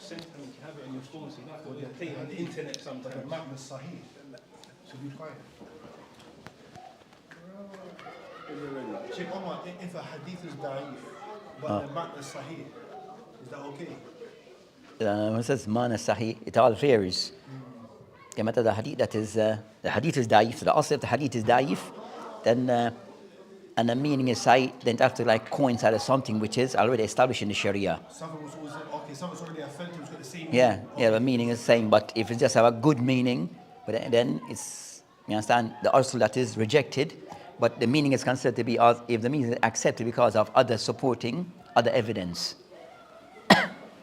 sent them, you have it on your phone, so you have to play it on the internet sometimes. The Ma'na Sahih should be fine. Sheikh Omar, if a hadith is da'if, but the Ma'na Sahih, is that okay? When it says Ma'na Sahih, it all varies. The hadith that is the hadith is da'if. So the asl of the hadith is da'if, then and the meaning is sahih, then it have to like coincide with something which is already established in the Sharia. Something's already authentic, it's got the same meaning. Yeah, the meaning is same, but if it just have a good meaning, but then it's, you understand, the asl that is rejected, but the meaning is considered to be, if the meaning is accepted because of other supporting, other evidence.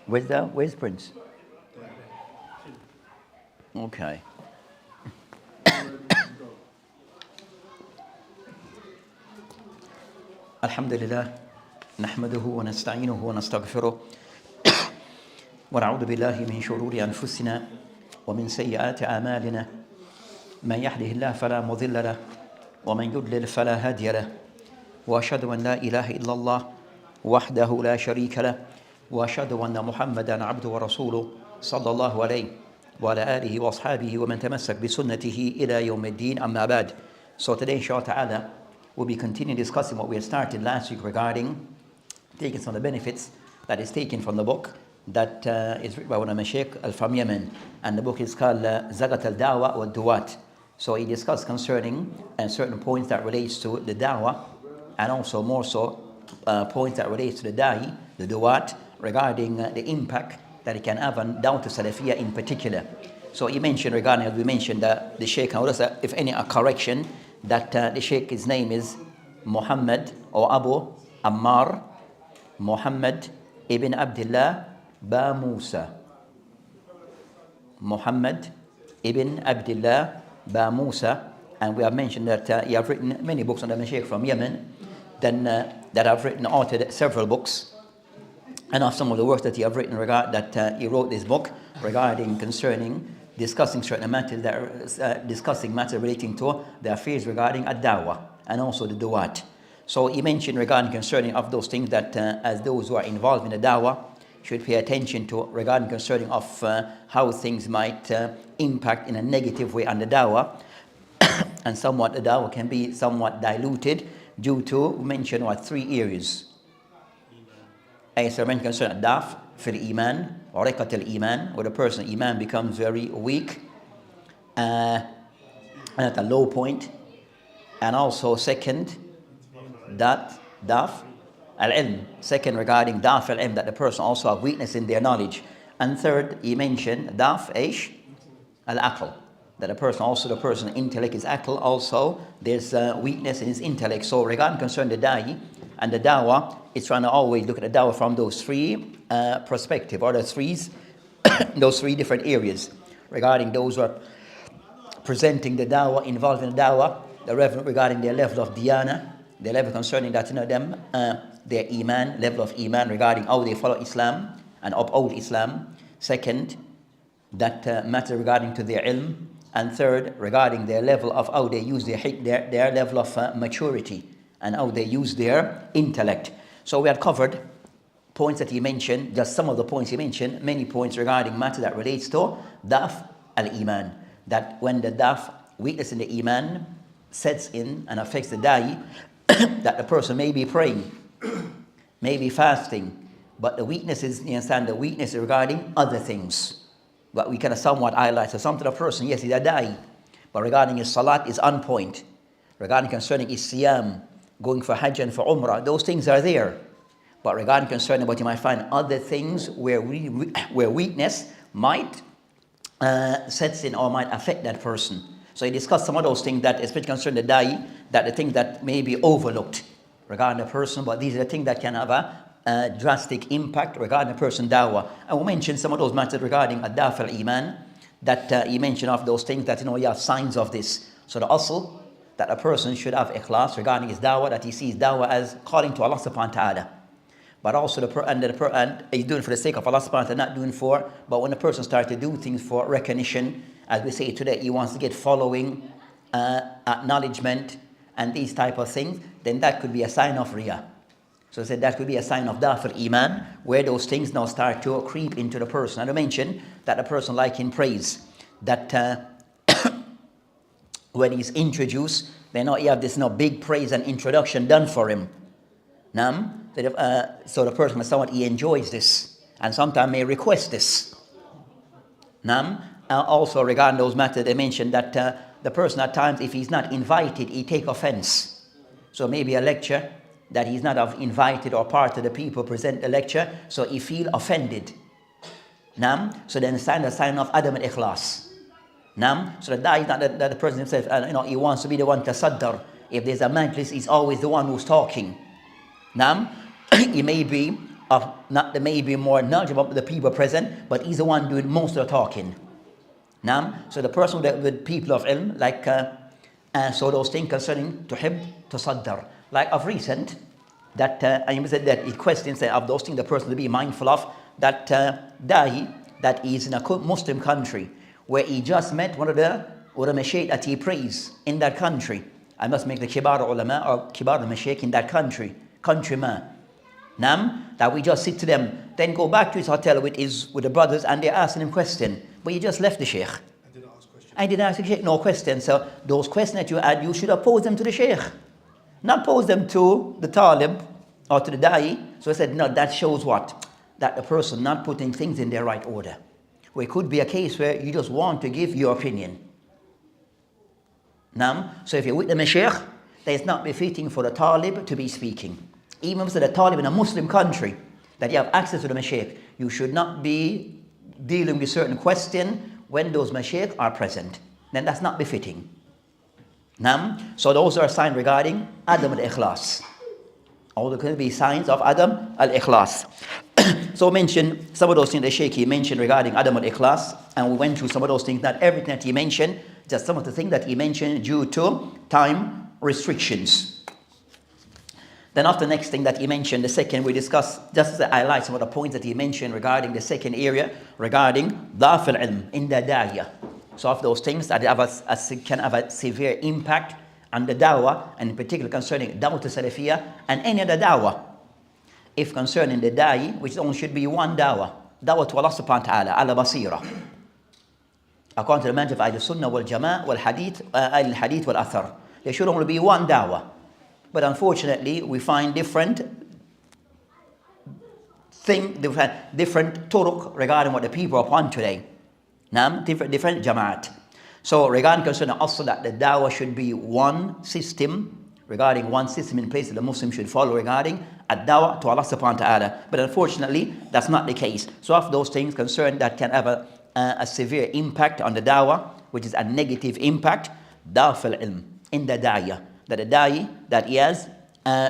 Where's Prince? Okay. الحمد لله نحمده ونستعينه ونستغفره ونعوذ بالله من شرور أنفسنا ومن سيئات أعمالنا من يهده الله فلا مضل له ومن يضلل فلا هادي له وأشهد أن لا إله إلا الله وحده لا شريك له وأشهد أن محمدا عبده ورسوله صلى الله عليه وعلى آله وأصحابه ومن تمسك بسنته إلى يوم الدين أما بعد. So today inshallah ta'ala we'll be continuing discussing what we had started last week regarding taking some of the benefits that is taken from the book that is written by one of my Shaykh from Yemen, and the book is called Zagat al-Dawah wa Duwat. So he discussed concerning certain points that relates to the Dawah, and also more so points that relates to the Da'i, the Duwat, regarding the impact that it can have on Dawah to Salafiyah in particular. So he mentioned regarding, as we mentioned, the Shaykh, if any, a correction, that the Shaykh, his name is Muhammad or Abu Ammar Muhammad ibn Abdullah ba Musa. Muhammad ibn Abdullah ba Musa. And we have mentioned that he have written many books on the Shaykh from Yemen, then that have written, authored several books. And of some of the works that he have written that he wrote this book regarding concerning discussing certain matters that are discussing matters relating to the affairs regarding ad-dawah and also the duwat. So he mentioned regarding concerning of those things that as those who are involved in the dawah should pay attention to regarding concerning of how things might impact in a negative way on the dawah, and somewhat the dawah can be somewhat diluted due to, we mentioned what, 3 areas. As I mentioned concerning daf fil iman or riqat al iman, where the person's iman becomes very weak and at a low point. And also second, that daf al ilm, second regarding daf al ilm, that the person also have weakness in their knowledge. And third, he mentioned daf ish al aql, that the person intellect is aql, also there's weakness in his intellect. So regarding concerning the da'i and the dawah, it's trying to always look at the dawah from those 3 perspectives, or those 3 different areas regarding those who are presenting the dawah, involved in the dawah, the regarding their level of diyana, their level concerning that, them, their iman, level of iman regarding how they follow Islam and uphold Islam. Second, that matter regarding to their ilm. And third, regarding their level of how they use their level of maturity and how they use their intellect. So we had covered points that he mentioned, just some of the points he mentioned, many points regarding matter that relates to daf al-iman, that when the daf, weakness in the iman, sets in and affects the da'i, that the person may be praying, may be fasting, but the weakness is, you understand, the weakness is regarding other things. But we kind of somewhat highlight, so some to the person, yes, he's a da'i, but regarding his salat is on point. Regarding concerning his siyam, going for hajj and for umrah, those things are there. But regarding concerning what you might find other things where weakness might sets in or might affect that person. So he discussed some of those things that, especially concerning the da'i, that the things that may be overlooked regarding the person, but these are the things that can have a drastic impact regarding the person dawah. And we mentioned some of those matters regarding ad-daf al-iman, that he mentioned of those things that, you have signs of this. So the asl, that a person should have ikhlas regarding his dawah, that he sees dawah as calling to Allah subhanahu wa ta'ala. But also and he's doing it for the sake of Allah subhanahu wa ta'ala, not doing for, but when a person starts to do things for recognition, as we say today, he wants to get following, acknowledgement, and these type of things, then that could be a sign of riyah. So I said that could be a sign of dafir iman, where those things now start to creep into the person. And I mentioned that a person like in praise, that when he's introduced, then now you have this big praise and introduction done for him. So the person, somewhat he enjoys this, and sometimes may request this. Also regarding those matters, they mentioned that the person at times, if he's not invited, he take offense. So maybe a lecture that he's not invited or part of the people present the lecture, so he feel offended. So then it's a sign of Adam al-Ikhlas. So that is not that the person himself, he wants to be the one to saddar. If there's a majlis, he's always the one who's talking. He may be more knowledgeable about the people present, but he's the one doing most of the talking. So the person with people of ilm, like so those things concerning tuhib, tasaddar. Like of recent, that I said that it questions of those things the person to be mindful of, that dahi that is in a Muslim country where he just met one of the mashaykh that he praised in that country. I must make the kibar ulama or kibar mashaykh in that countryman. That we just sit to them, then go back to his hotel with the brothers, and they're asking him question. But you just left the sheikh. I didn't ask the sheikh no question. So those questions that you had, you should have posed them to the sheikh, not pose them to the talib or to the da'i. So I said, no, that shows what? That the person not putting things in their right order. Well, it could be a case where you just want to give your opinion. So if you're with the mashaykh, then it's not befitting for the talib to be speaking. Even if it's a talib in a Muslim country, that you have access to the mashaykh, you should not be dealing with certain question when those mashaykh are present. Then that's not befitting. So those are signs regarding Adam al-Ikhlas. All there could be signs of Adam al-Ikhlas. So mention some of those things the Shaykh he mentioned regarding Adam al-Ikhlas, and we went through some of those things, not everything that he mentioned, just some of the things that he mentioned due to time restrictions. Then after the next thing that he mentioned, the second we discussed, just to highlight some of the points that he mentioned regarding the second area, regarding daf al-ilm in the da'iyah. So of those things that can have a severe impact on the dawah, and in particular concerning dawah to salafiyah and any other dawah. If concerning the da'i, which only should be one dawah to Allah subhanahu wa ta'ala, ala basira. According to the manhaj of Ahl Sunnah wal Jama'ah wal Hadith, Al Hadith wal Athar, there should only be one dawah. But unfortunately, we find different turuq regarding what the people are upon today. Different jama'at. So regarding concerning also that the dawah should be one system, regarding one system in place that the Muslim should follow regarding ad-dawah to Allah subhanahu wa ta'ala. But unfortunately, that's not the case. So of those things concerned that can have a severe impact on the dawah, which is a negative impact, daf al-ilm, in the da'iyah. That the da'i, that he has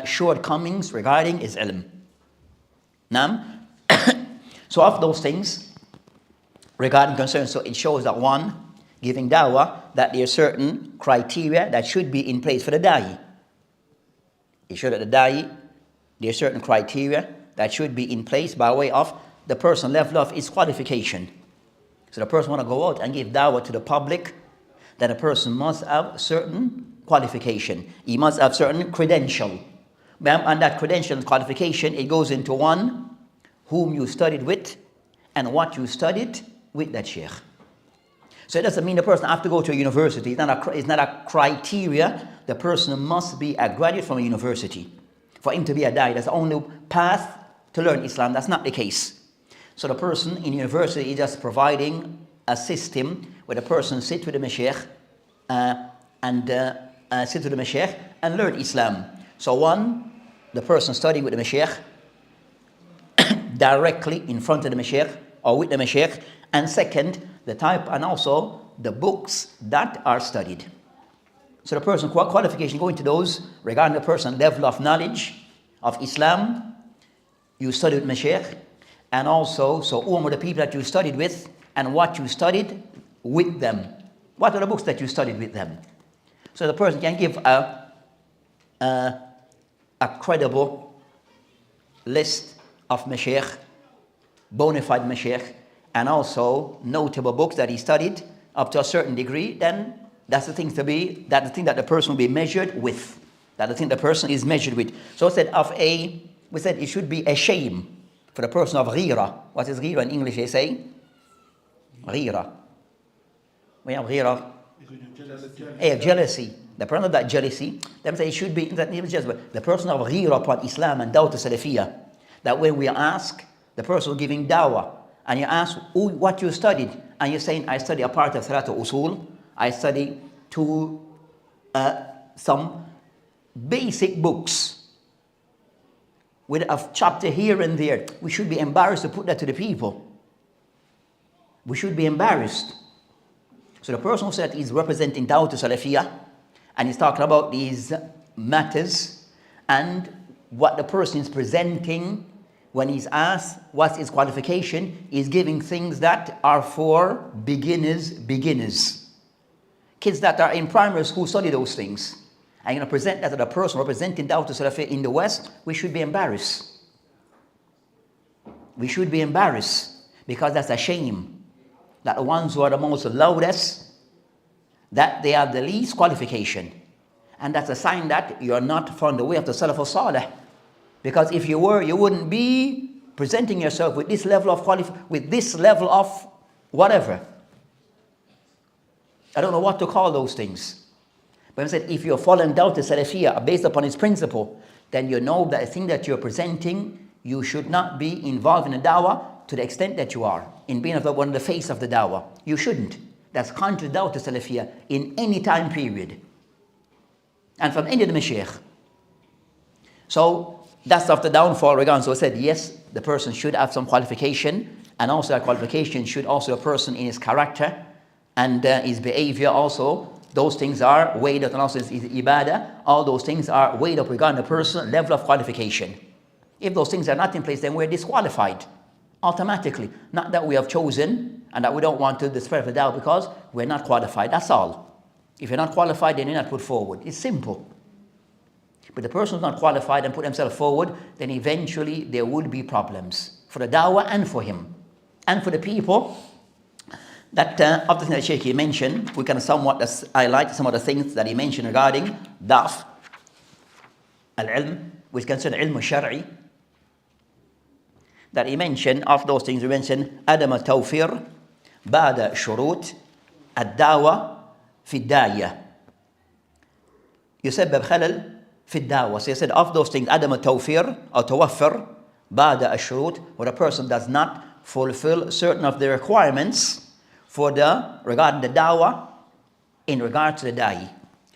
shortcomings regarding his ilm. So of those things, regarding concern, so it shows that one, giving dawah, that there are certain criteria that should be in place for the da'i. It shows that the da'i, there are certain criteria that should be in place by way of the person level of his qualification. So the person want to go out and give dawah to the public, that a person must have certain qualification. He must have certain credential. And that credential and qualification, it goes into one, whom you studied with and what you studied with that sheikh. So it doesn't mean the person have to go to a university. It's not a criteria. The person must be a graduate from a university for him to be a da'i. That's the only path to learn Islam. That's not the case. So the person in university is just providing a system where the person sits with the mashaykh sit with the mashaykh and learn Islam. So one, the person studying with the mashaykh directly in front of the mashaykh or with the mashaykh, and second, the type and also the books that are studied. So the person qualification, going to those regarding the person level of knowledge of Islam, you studied with mashaykh, and also so who are the people that you studied with and what you studied with them. What are the books that you studied with them? So the person can give a credible list of mashaykh, bona fide mashaykh, and also notable books that he studied up to a certain degree. Then that's the thing that the person will be measured with. That's the thing the person is measured with. So I said of a We said it should be a shame for the person of ghira. What is ghira in English, they say? Ghira. We have ghira. Jealousy. The person of that jealousy, them say it should be the person of ghira upon Islam and Dawah Salafiyah. That when we ask the person giving dawah, and you ask what you studied, and you're saying, I study a part of Thalatha Usul, I study some basic books with a chapter here and there. We should be embarrassed to put that to the people. We should be embarrassed. So the person who said he's representing Dawah Salafiyah, and he's talking about these matters, and what the person is presenting when he's asked what's his qualification, is giving things that are for beginners. Kids that are in primary school study those things. And you're going to present that to the person representing Dawah Salafiyah in the West. We should be embarrassed. We should be embarrassed, because that's a shame. That the ones who are the most loudest, that they have the least qualification. And that's a sign that you're not from the way of the Salaf al-Salih. Because if you were, you wouldn't be presenting yourself with this level of with this level of whatever. I don't know what to call those things. But I said, if you're following Dawah Salafiyah based upon its principle, then you know that the thing that you're presenting, you should not be involved in the dawah to the extent that you are, in being one of the face of the dawah. You shouldn't. That's contrary to Dawah Salafiyah in any time period. And from any of the Mashaykh. So that's of the downfall regarding. So I said, yes, the person should have some qualification, and also that qualification should also a person in his character and his behavior also. Those things are weighed up, and also his ibadah. All those things are weighed up regarding the person level of qualification. If those things are not in place, then we're disqualified automatically. Not that we have chosen and that we don't want to spread the doubt because we're not qualified. That's all. If you're not qualified, then you're not put forward. It's simple. But the person who's not qualified and put himself forward, then eventually there would be problems for the dawah and for him and for the people. That of the thing that Shaykh mentioned, we can somewhat highlight some of the things that he mentioned regarding da'f al-ilm, which is considered ilm al-shar'i. That he mentioned, of those things, he mentioned adam al-tawfir, ba'da shurut, ad-dawa fi ad-da'iyah. يسبب خلل في الدعوة. So he said, of those things, adam al-tawfir or tawaffir, ba'da al-shurut, where a person does not fulfill certain of the requirements regarding the dawah in regard to the da'i.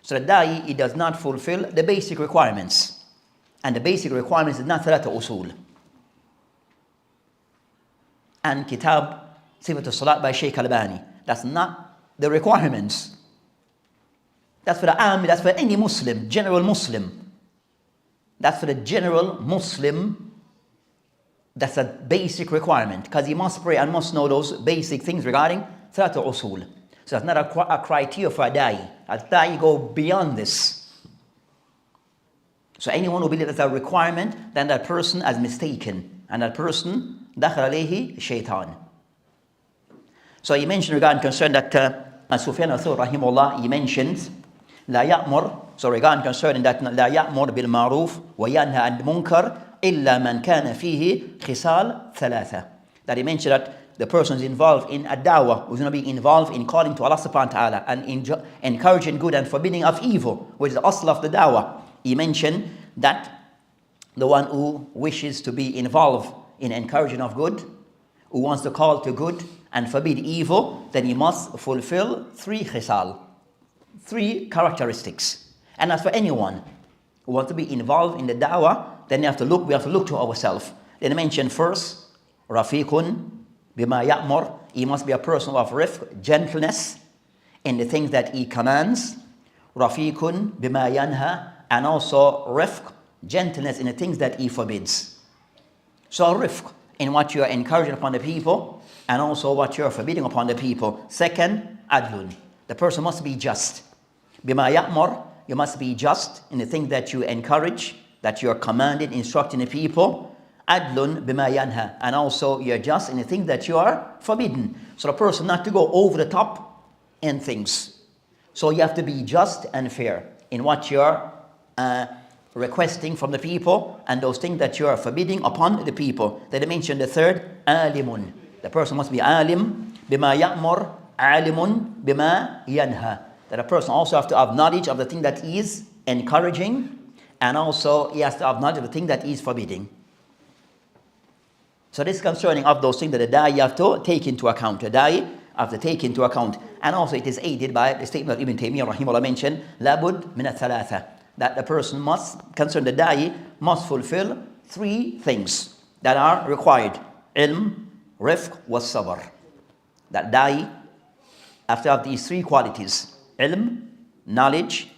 So the da'i, he does not fulfill the basic requirements. And the basic requirements is not Thalatha Usul. And Kitab Sifat al-Salat by Shaykh Albani. That's not the requirements. That's for the army, that's for any Muslim, general Muslim. That's for the general Muslim. That's a basic requirement, because he must pray and must know those basic things regarding Thalatha Usul. So that's not a criteria for a da'i. A da'i go beyond this. So anyone who believes that's a requirement, then that person has mistaken. And that person, dakhal alayhi shaitan. So he mentioned regarding concern that Sufyan al-Thawri rahimahullah, he mentions لا يأمر, so regarding concerning that لا يأمر بالمعروف وينهى عن المنكر إلا من كان فيه خصال ثلاثة. That he mentioned that the person is involved in a dawah, who's going to be involved in calling to Allah subhanahu wa ta'ala and encouraging good and forbidding of evil, which is the asl of the dawah. He mentioned that the one who wishes to be involved in encouraging of good, who wants to call to good and forbid evil, then he must fulfill 3 khisal, 3 characteristics. And as for anyone who wants to be involved in the dawah, then we have to look to ourselves. Then I mentioned first, rafiqun bima ya'mur. He must be a person of rifq, gentleness in the things that he commands. Rafiqun bima yanha, and also rifq, gentleness in the things that he forbids. So rifq in what you are encouraging upon the people, and also what you are forbidding upon the people. Second, adlun. The person must be just. Bima ya'mur, you must be just in the things that you encourage, that you are commanding, instructing the people. Adlun bima yanha, and also you're just in the things that you are forbidden. So the person not to go over the top in things. So you have to be just and fair in what you're requesting from the people, and those things that you are forbidding upon the people. Then they mentioned the third, alimun. The person must be alim bima ya'mur, alimun bima yanha. That a person also has to have knowledge of the thing that he is encouraging, and also he has to have knowledge of the thing that he is forbidding. So this is concerning of those things that the da'i have to take into account. The da'i have to take into account. And also it is aided by the statement of Ibn Taymiyyah rahimahullah mentioned, labud min al-thalatha, that the person must, concern the da'i, must fulfill three things that are required. Ilm, rifq, was sabr. That da'i have to have these three qualities. Ilm, knowledge,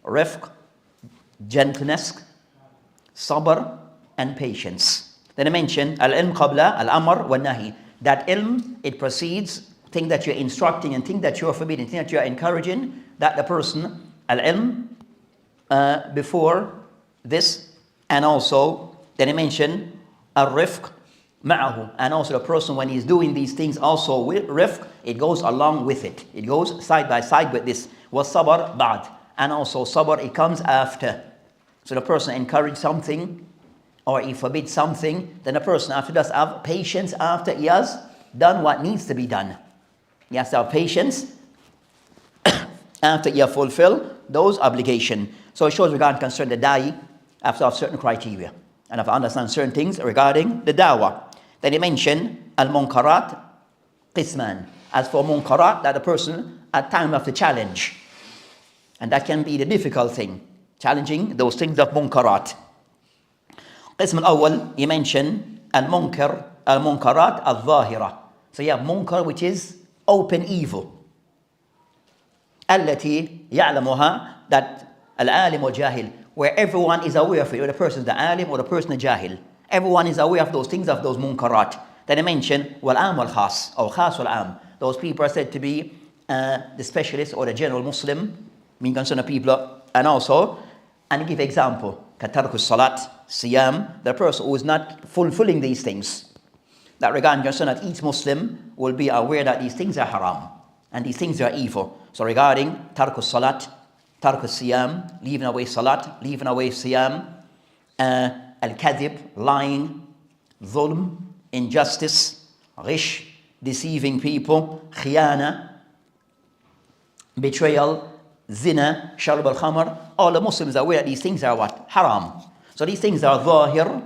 rifq, gentleness, sabr, and patience. Then I mentioned al-ilm qabla al-amr wal-nahi. That ilm, it precedes thing that you're instructing and thing that you're forbidding, thing that you're encouraging, that the person, al-ilm, before this, and also, then I mentioned al-rifq ma'ahu, and also the person when he's doing these things also with rifq, it goes along with it. It goes side by side with this. Was sabr ba'd, and also sabr, it comes after. So the person encouraged something, or he forbids something, then the person after does have patience after he has done what needs to be done. He has to have patience after he has fulfilled those obligations. So it shows regarding concern the da'i have to have certain criteria and have to understand certain things regarding the dawah. Then he mentioned al-munkarat qisman. As for munkarat, that the person at time of the challenge, and that can be the difficult thing, challenging those things of munkarat. القسم الأول he mentioned المنكر المنكرات الظاهرة. So you have munkar, which is open evil. التي يعلمها, that العالم والجاهل, where everyone is aware of it, whether the person is the alim or the person is jahil. Everyone is aware of those things, of those munkarat. Then I mentioned والعام والخاص, or khas والعام. Those people are said to be the specialist or the general Muslim, mean concern of people, and also, and give example. كترك الصلاة, siyam, the person who is not fulfilling these things. That regarding concern that each Muslim will be aware that these things are haram and these things are evil. So regarding tark salat, tark siyam, leaving away salat, leaving away siyam, al-kadhib, lying, zulm, injustice, ghish, deceiving people, khiyana, betrayal, zina, sharb al-khamr, all the Muslims are aware that these things are what? Haram. So these things are zahir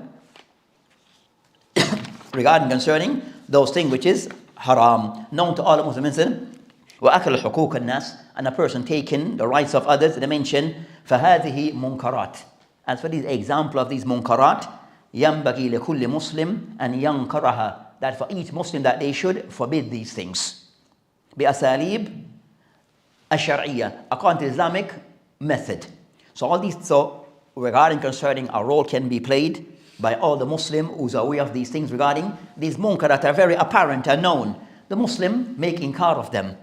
regarding concerning those things which is haram, known to all the Muslims. وَأَكَلُ حُقُوقَ النَّاسِ, and a person taking the rights of others. They mention فَهَذِهِ munkarat. As for this example of these munkarat, يَنْبَغِي لِكُلِّ مُسْلِمٍ أَنْ يَنْكَرَهَا, that for each Muslim that they should forbid these things. بِأَسَالِيبِ الشَّرْعِيَّة, according to Islamic method. So all these, so regarding concerning a role can be played by all the Muslim who's aware of these things regarding these munkar that are very apparent and known. The Muslim making care of them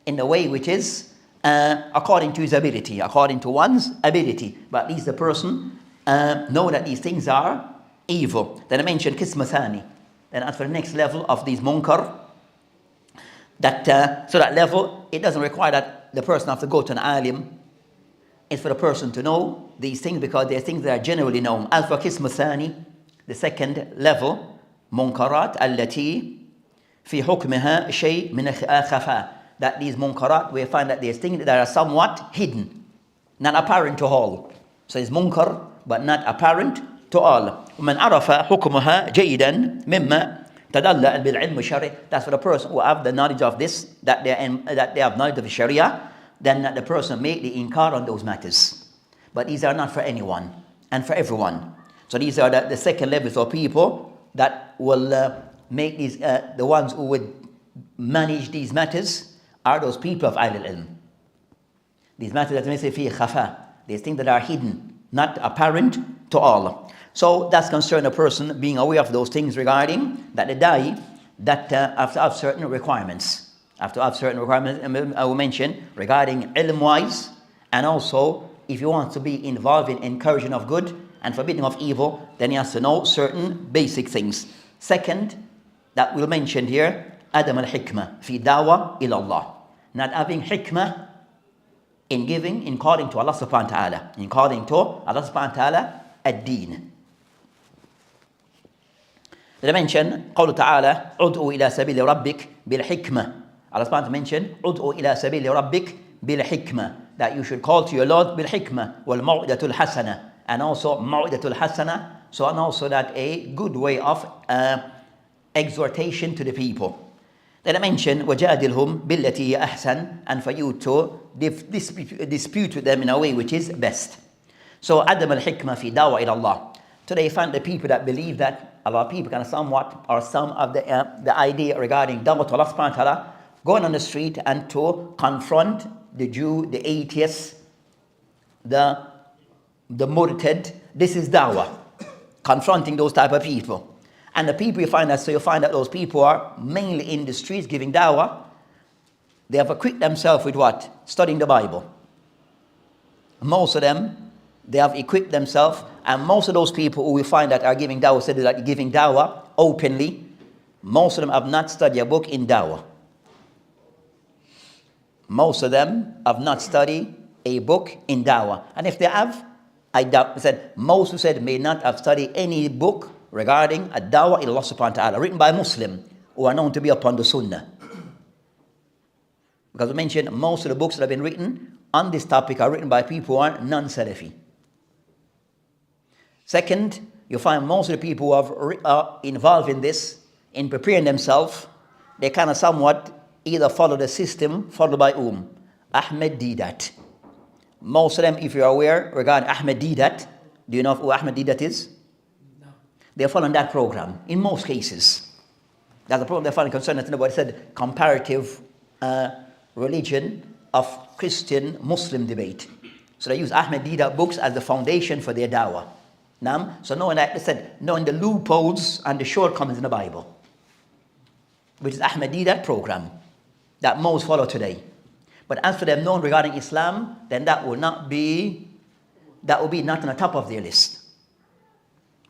in the way which is according to his ability, according to one's ability. But at least the person know that these things are evil. Then I mentioned qism thani. Then as for the next level of these munkar, that so that level, it doesn't require that the person have to go to an alim. It's for the person to know these things because they're things that are generally known. As for qism thani, the second level, munkarat allati fi hukmiha shay min al-khafa, that these munkarat, we find that there's things that are somewhat hidden, not apparent to all. So it's munkar, but not apparent to all. ومن عرف حكمها جيدا مما تدل بالعلم الشرعي. That's for the person who have the knowledge of this, that they have knowledge of the Sharia, then the person make the inkar on those matters. But these are not for anyone and for everyone. So these are the second levels of people that will make these, the ones who would manage these matters are those people of Ahlul Ilm. These matters that may say fi khafa, these things that are hidden, not apparent to all. So that's concerned a person being aware of those things regarding that the da'i that have to have certain requirements. Have to have certain requirements, I will mention regarding ilm-wise, and also if you want to be involved in encouraging of good and forbidding of evil, then he has to know certain basic things. Second, that we'll mention here, adam al-hikmah fi dawah ila Allah. Not having hikmah in giving, in calling to Allah subhanahu wa ta'ala. In calling to Allah subhanahu wa ta'ala ad-deen. Did I mention قوله تعالى ادعو إلى سبيل ربك بالحكمة. Allah subhanahu wa ta'ala mentioned ادعو إلى سبيل ربك بالحكمة, that you should call to your Lord بالحكمة والموعظة الحسنة, and also موعظة الحسنة, so and also that a good way of exhortation to the people. Then I mentioned وَجَادِلْهُمْ بِالَّتِي هِيَ أَحْسَنُ, and for you to dispute with them in a way which is best. So عدم الحكمة في دعوة إلى الله. Today you find the people that believe that a lot of people kind of somewhat, or some of the idea regarding dawah to Allah subhanahu wa ta'ala, going on the street and to confront the Jew, the atheist, the murtad. This is dawah, confronting those type of people. And the people you find that those people are mainly in the streets giving dawah. They have equipped themselves with what? Studying the Bible. Most of them, they have equipped themselves, and most of those people who we find that are giving dawah, said that giving dawah openly, most of them have not studied a book in dawah. Most of them have not studied a book in dawah. And if they have, I doubt, said most who said may not have studied any book regarding a dawah ila Allah subhanahu wa ta'ala, written by Muslim who are known to be upon the sunnah. Because we mentioned most of the books that have been written on this topic are written by people who are non-Salafi. Second, you find most of the people who are involved in this, in preparing themselves, they kind of somewhat either follow the system followed by Ahmed Deedat. Most of them, if you're aware regarding Ahmed Deedat, do you know who Ahmed Deedat is? No. They're following that program in most cases. That's the program they're following concerning what it said, comparative religion of Christian Muslim debate. So they use Ahmed Deedat books as the foundation for their dawah. So knowing that, they said, knowing the loopholes and the shortcomings in the Bible, which is Ahmed Deedat program that most follow today. But as for them known regarding Islam, then that will be not on the top of their list.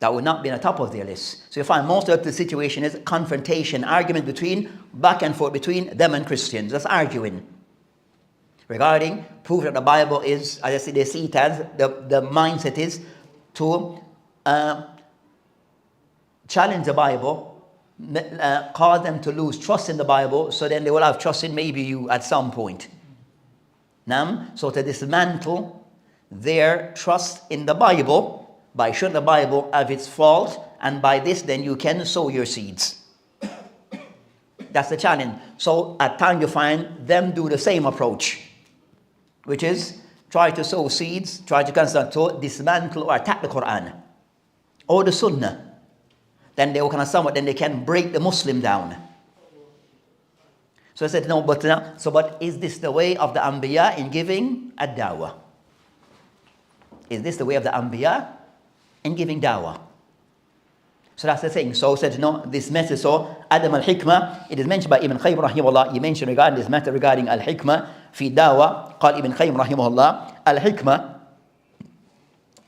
That will not be on the top of their list. So you find most of the situation is confrontation, argument back and forth between them and Christians. That's arguing. Regarding proof that the Bible is, as I say, they see it as, the mindset is to challenge the Bible, cause them to lose trust in the Bible, so then they will have trust in maybe you at some point. So to dismantle their trust in the Bible by showing the Bible of its fault, and by this then you can sow your seeds. That's the challenge. So at times you find them do the same approach, which is try to sow seeds, try to dismantle or attack the Quran or the Sunnah. Then they will then they can break the Muslim down. So I said, no, but is this the way of the Anbiya in giving a dawah? Is this the way of the Anbiya in giving dawah? So that's the thing. So I said, no, this message, so Adam al-Hikmah, it is mentioned by Ibn Qayyim rahimahullah, he mentioned regarding this matter regarding al-Hikmah في دعوة. قال ابن قيم رحمه الله الحكمة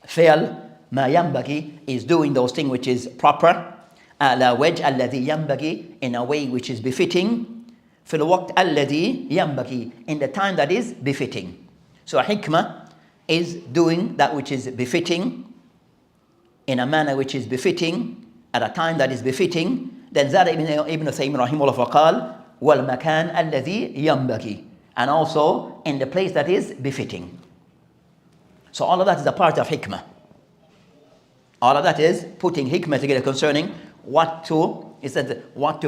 فعل ما ينبغي is doing those things which is proper على وجه الذي ينبغي in a way which is befitting في الوقت الذي ينبغي in the time that is befitting. So a hikmah is doing that which is befitting in a manner which is befitting at a time that is befitting. Then زاد ابن تيمية رحمه الله فقال والمكان الذي ينبغي, and also in the place that is befitting. So all of that is a part of hikmah. All of that is putting hikmah together concerning what to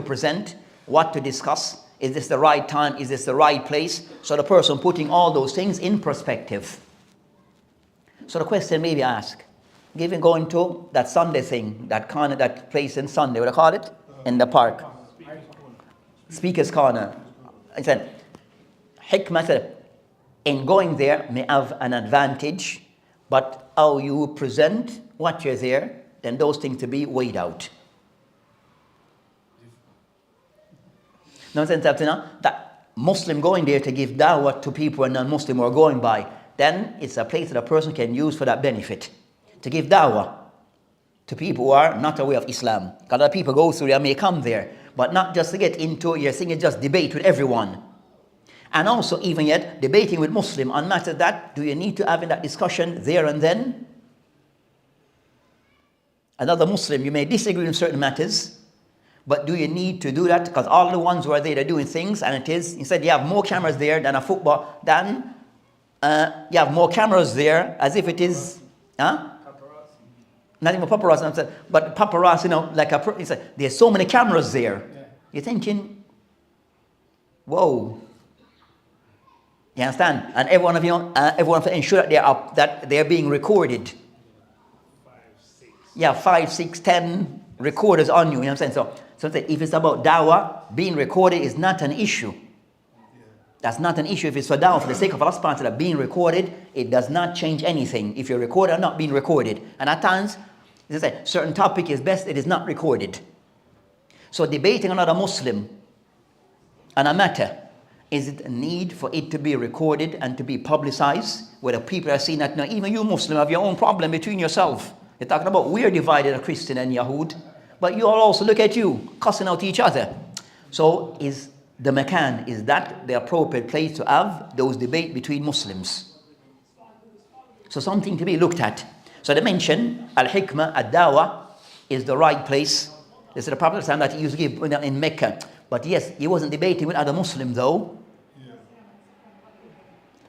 present, what to discuss. Is this the right time? Is this the right place? So the person putting all those things in perspective. So the question may be asked, given going to that Sunday thing, that place in Sunday, what do you call it? In the park. Speaker's corner. I said, hikmah in going there may have an advantage, but how you present what you're there, then those things to be weighed out. No sense that Muslim going there to give dawah to people and non-Muslim who are going by, then it's a place that a person can use for that benefit. To give dawah to people who are not aware of Islam. Because other people go through there, may come there, but not just to get into, you're saying just debate with everyone. And also, even yet, debating with Muslim on matters that, do you need to have in that discussion there and then? Another Muslim, you may disagree on certain matters, but do you need to do that? Because all the ones who are there, they're doing things, and it is, instead you have more cameras there than a football, than you have more cameras there as if it is, not even paparazzi, but paparazzi, like there's so many cameras there. Yeah. You're thinking, whoa. You understand? And everyone of you ensure that that they're being recorded. 5, 6, 10 recorders on you. You know what I'm saying? So if it's about dawah, being recorded is not an issue. That's not an issue. If it's for dawah, for the sake of Allah subhanahu wa ta'ala, being recorded, it does not change anything. If you're recorded or not being recorded. And at times, certain topic is best, it is not recorded. So debating another Muslim on a matter, is it a need for it to be recorded and to be publicized? Where the people are seeing that, even you Muslim have your own problem between yourself. You're talking about we're divided, a Christian and Yahud. But you all also look at you, cussing out each other. So is the makan, is that the appropriate place to have those debates between Muslims? So something to be looked at. So they mention al-hikmah, ad-dawah is the right place. This is the Prophet that he used to give in Mecca. But yes, he wasn't debating with other Muslims though.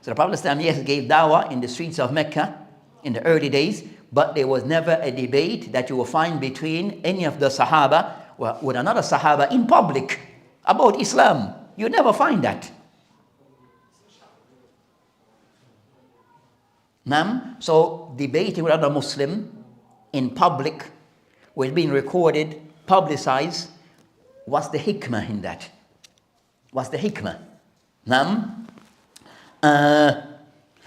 So the Prophet yes, gave dawah in the streets of Mecca in the early days, but there was never a debate that you will find between any of the Sahaba with another Sahaba in public about Islam. You never find that. So debating with another Muslim in public, with being recorded, publicized, what's the hikmah in that? What's the hikmah?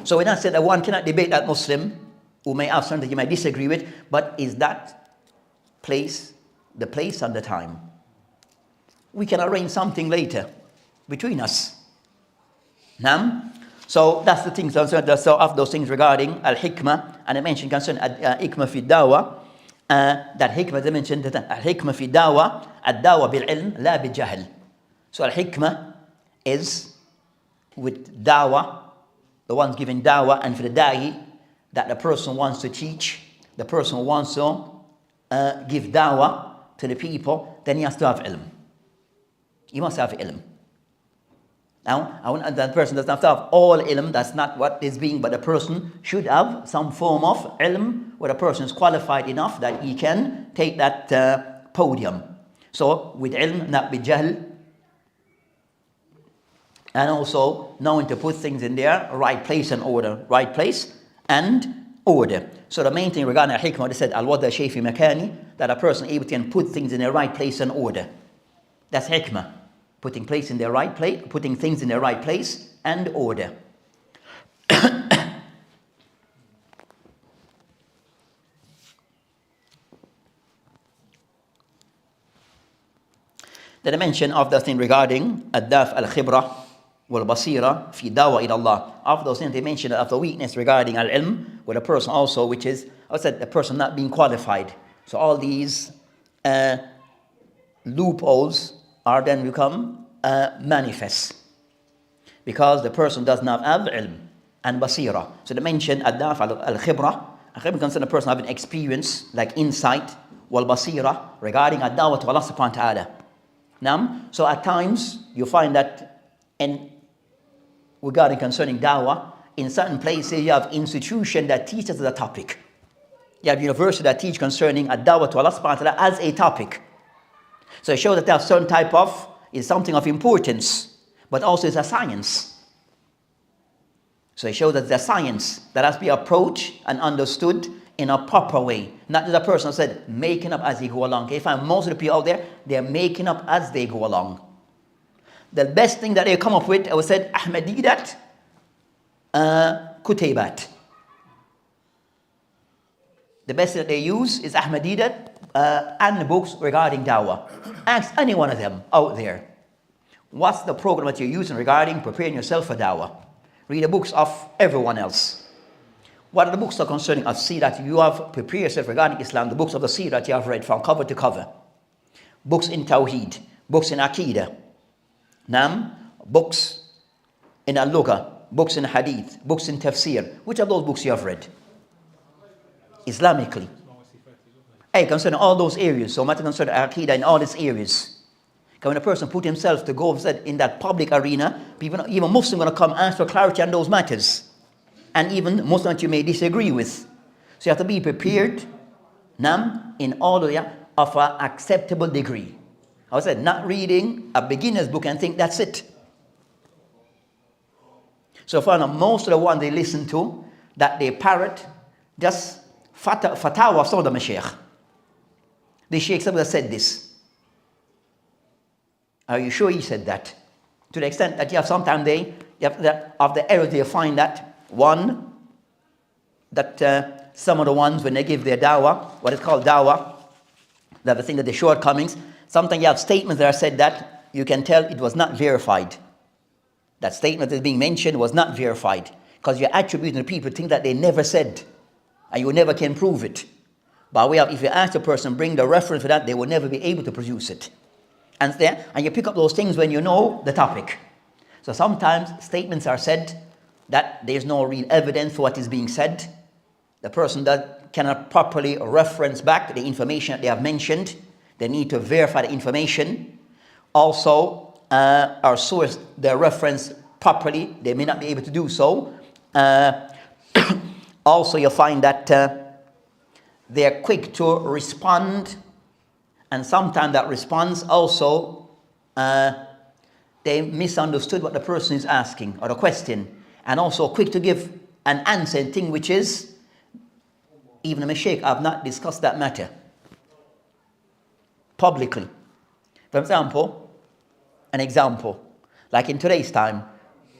So we're not saying that one cannot debate that Muslim who may have something you might disagree with, but is that place the place and the time? We can arrange something later between us. So that's the things. So of those things regarding al-hikmah, and I mentioned concerning hikmah fi dawah. That hikmah they mentioned that al-hikmah fi dawah, ad-dawah bil-ilm la bil-jahl. So al-hikmah is with dawah, the ones giving dawah, and for the da'i, that the person wants to teach, the person wants to give dawah to the people, then he has to have ilm. He must have ilm. Now, that person doesn't have to have all ilm, that's not what is being, but the person should have some form of ilm where the person is qualified enough that he can take that podium. So, with ilm, not with jahl. And also, knowing to put things in their right place and order. Right place and order. So the main thing regarding al-hikmah, they said, al-wada shay fi makani, that a person able to put things in their right place and order. That's hikmah. Putting things in their right place and order. The dimension of the thing regarding ad-daf al-khibra wal-basira fi dawa ila Allah. Of those things they mentioned of the weakness regarding al-ilm, with a person also, which is, I said, the person not being qualified. So all these loopholes are then become manifest because the person does not have ilm and basira. So they mention ad-daf al-khibra. Al-khibra concerns a person having experience, like insight, wal-basira, regarding ad-dawah to Allah subhanahu wa ta'ala. So at times you find that regarding concerning dawah, in certain places you have institution that teaches the topic. You have university that teach concerning ad-dawah to Allah subhanahu wa ta'ala as a topic. So it shows that there's certain type of, is something of importance, but also it's a science. So it shows that there's a science that has to be approached and understood in a proper way. Not just a person said, making up as they go along. Okay, find most of the people out there, they're making up as they go along. The best thing that they come up with, I would say, Ahmadidat, Kutaybat. The best that they use is Ahmadidat and the books regarding dawah. Ask any one of them out there, what's the program that you're using regarding preparing yourself for dawah? Read the books of everyone else. What are the books that are concerning us? See that you have prepared yourself regarding Islam, the books of the seerah that you have read from cover to cover. Books in Tawheed, books in Aqidah. Books in al-lugha, books in hadith, books in tafsir. Which of those books you have read? Islamically. I consider all those areas. So matter consider Aqidah in all these areas. Because when a person put himself to go in that public arena, people, even Muslims, going to come ask for clarity on those matters. And even Muslims that you may disagree with. So you have to be prepared in all of an acceptable degree. I said, not reading a beginner's book and think that's it. So for most of the ones they listen to, that they parrot, just fatwa of some of the mashaykh. The shaykh said this. Are you sure he said that? To the extent that you have sometimes of the errors they find that, one, that some of the ones when they give their dawah, what is called dawah, that the thing that the shortcomings, sometimes you have statements that are said that you can tell it was not verified. That statement that is being mentioned was not verified. Because you're attributing to people things that they never said. And you never can prove it. But if you ask a person, bring the reference for that, they will never be able to produce it. And you pick up those things when you know the topic. So sometimes statements are said that there's no real evidence for what is being said. The person that cannot properly reference back the information that they have mentioned. They need to verify the information. Also, or source their reference properly. They may not be able to do so. Also, you find that they're quick to respond. And sometimes that response also, they misunderstood what the person is asking or the question. And also quick to give an answer, thing which is, even a mashayikh have not discussed that matter publicly. For example, like in today's time,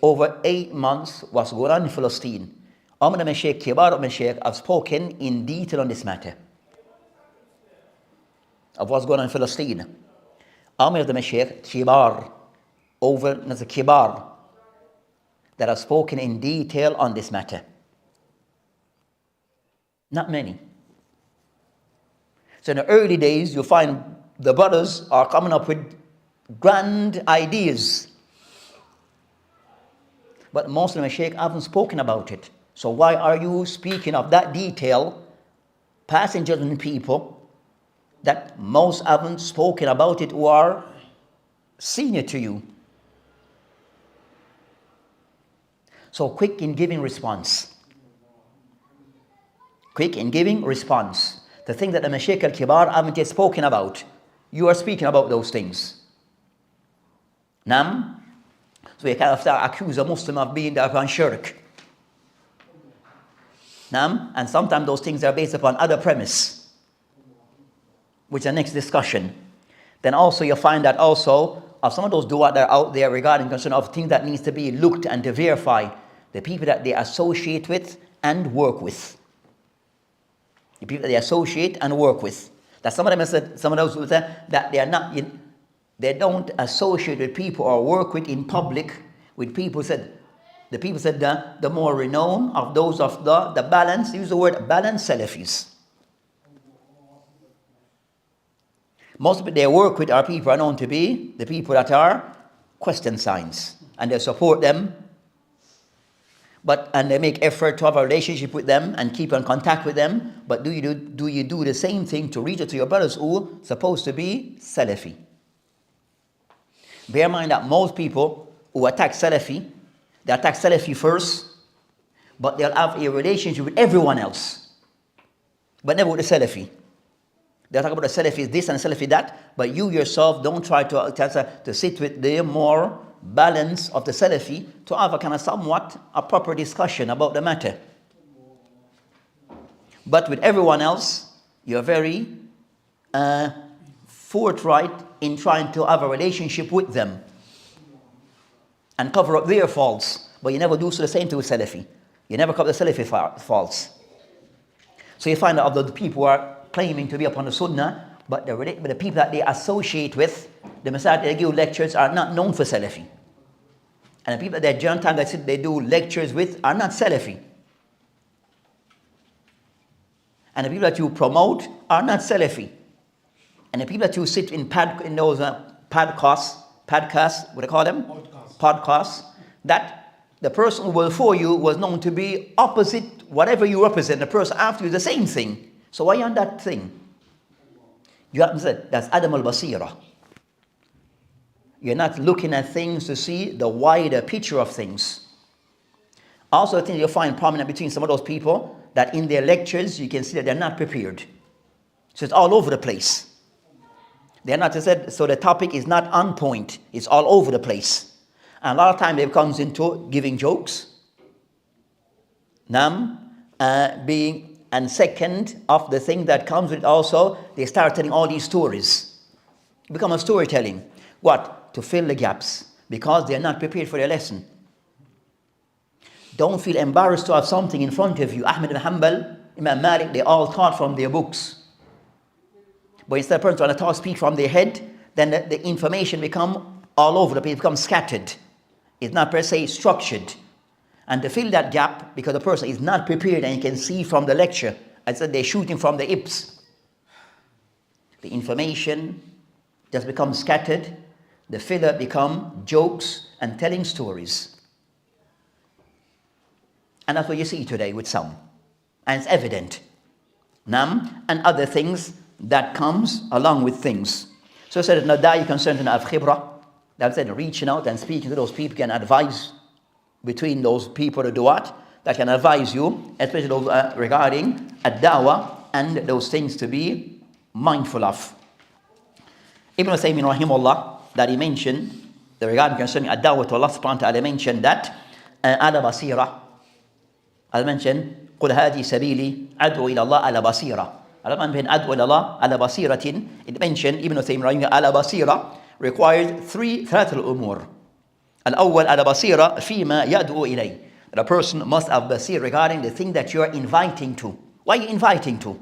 over 8 months what's going on in Palestine. Omar al-Mashayikh, Kibar al-Mashayikh have spoken in detail on this matter of what's going on in Palestine. Omar al-Mashayikh, Kibar, over the Kibar, that have spoken in detail on this matter. Not many. So in the early days, you'll find the brothers are coming up with grand ideas. But most of the Mashaykh haven't spoken about it. So why are you speaking of that detail, passing judgment on people that most haven't spoken about it who are senior to you? So quick in giving response. Quick in giving response. The thing that the Mashaykh al-Kibar haven't yet spoken about, you are speaking about those things. Nam? So you can't accuse a Muslim of being there upon shirk. Nam? And sometimes those things are based upon other premise, which is the next discussion. Then also you find that also of some of those du'a that are out there regarding concern of things that needs to be looked and to verify, the people that they associate with and work with. The people that they associate and work with. That some of them have said, some of those who say that they are not, they don't associate with people or work with in public with people said. The people said the more renowned of those of the balance, use the word balance Salafis. Most people they work with are people are known to be the people that are question signs. And they support them. And they make effort to have a relationship with them and keep in contact with them. But do you do the same thing to reach out to your brothers who are supposed to be Salafi? Bear in mind that most people who attack Salafi, they attack Salafi first, but they'll have a relationship with everyone else, but never with the Salafi. They'll talk about the Salafi this and the Salafi that, but you yourself don't try to sit with the more balance of the Salafi to have a kind of somewhat a proper discussion about the matter. But with everyone else, you're very forthright in trying to have a relationship with them and cover up their faults, but you never do so the same to a Salafi. You never cover the Salafi faults. So you find out of the people who are claiming to be upon the Sunnah, but the people that they associate with, the Masajid they give lectures are not known for Salafi. And the people that they do lectures with are not Salafi. And the people that you promote are not Salafi. And the people that you sit in those podcasts, what do you call them? Podcasts, that the person who was before you was known to be opposite whatever you represent. The person after you is the same thing. So why on that thing? You have to say, that's Adam al-Basira. You're not looking at things to see the wider picture of things. Also, I think you'll find prominent between some of those people that in their lectures, you can see that they're not prepared. So it's all over the place. They're not, so the topic is not on point. It's all over the place. And a lot of time it comes into giving jokes. And second of the thing that comes with it also, they start telling all these stories. It becomes a storytelling. What? To fill the gaps. Because they're not prepared for their lesson. Don't feel embarrassed to have something in front of you. Ahmed ibn Hanbal, Imam Malik, they all taught from their books. But instead of person trying to speak from their head, then the information become all over the place, become scattered. It's not per se structured. And to fill that gap, because the person is not prepared and you can see from the lecture, I said they're shooting from the hips. The information just becomes scattered. The filler become jokes and telling stories. And that's what you see today with some. And it's evident. And other things that comes along with things. So I said, Nadai concerned in khibra. That said, reaching out and speaking to those people can advise between those people who do what? That can advise you, especially those regarding ad-dawah and those things to be mindful of. Ibn Taymiyyah rahimahullah, that he mentioned, regarding concerning ad-dawah to Allah subhanahu wa ta'ala, mentioned that ala basira. I mentioned, قُلْ هَذِي سَبِيلِي أَدْعُو إِلَى اللَّهِ عَلَى بَصِيرَةٍ. أَدْعُو إِلَى اللَّهِ عَلَى بَصِيرَةٍ. It mentioned, Ibn Taymiyyah, عَلَى بَصِيرَةٍ requires ثلاث الأمور. الأول على بصيرة فيما يدعو إليه. The person must have basir regarding the thing that you are inviting to. What are you inviting to?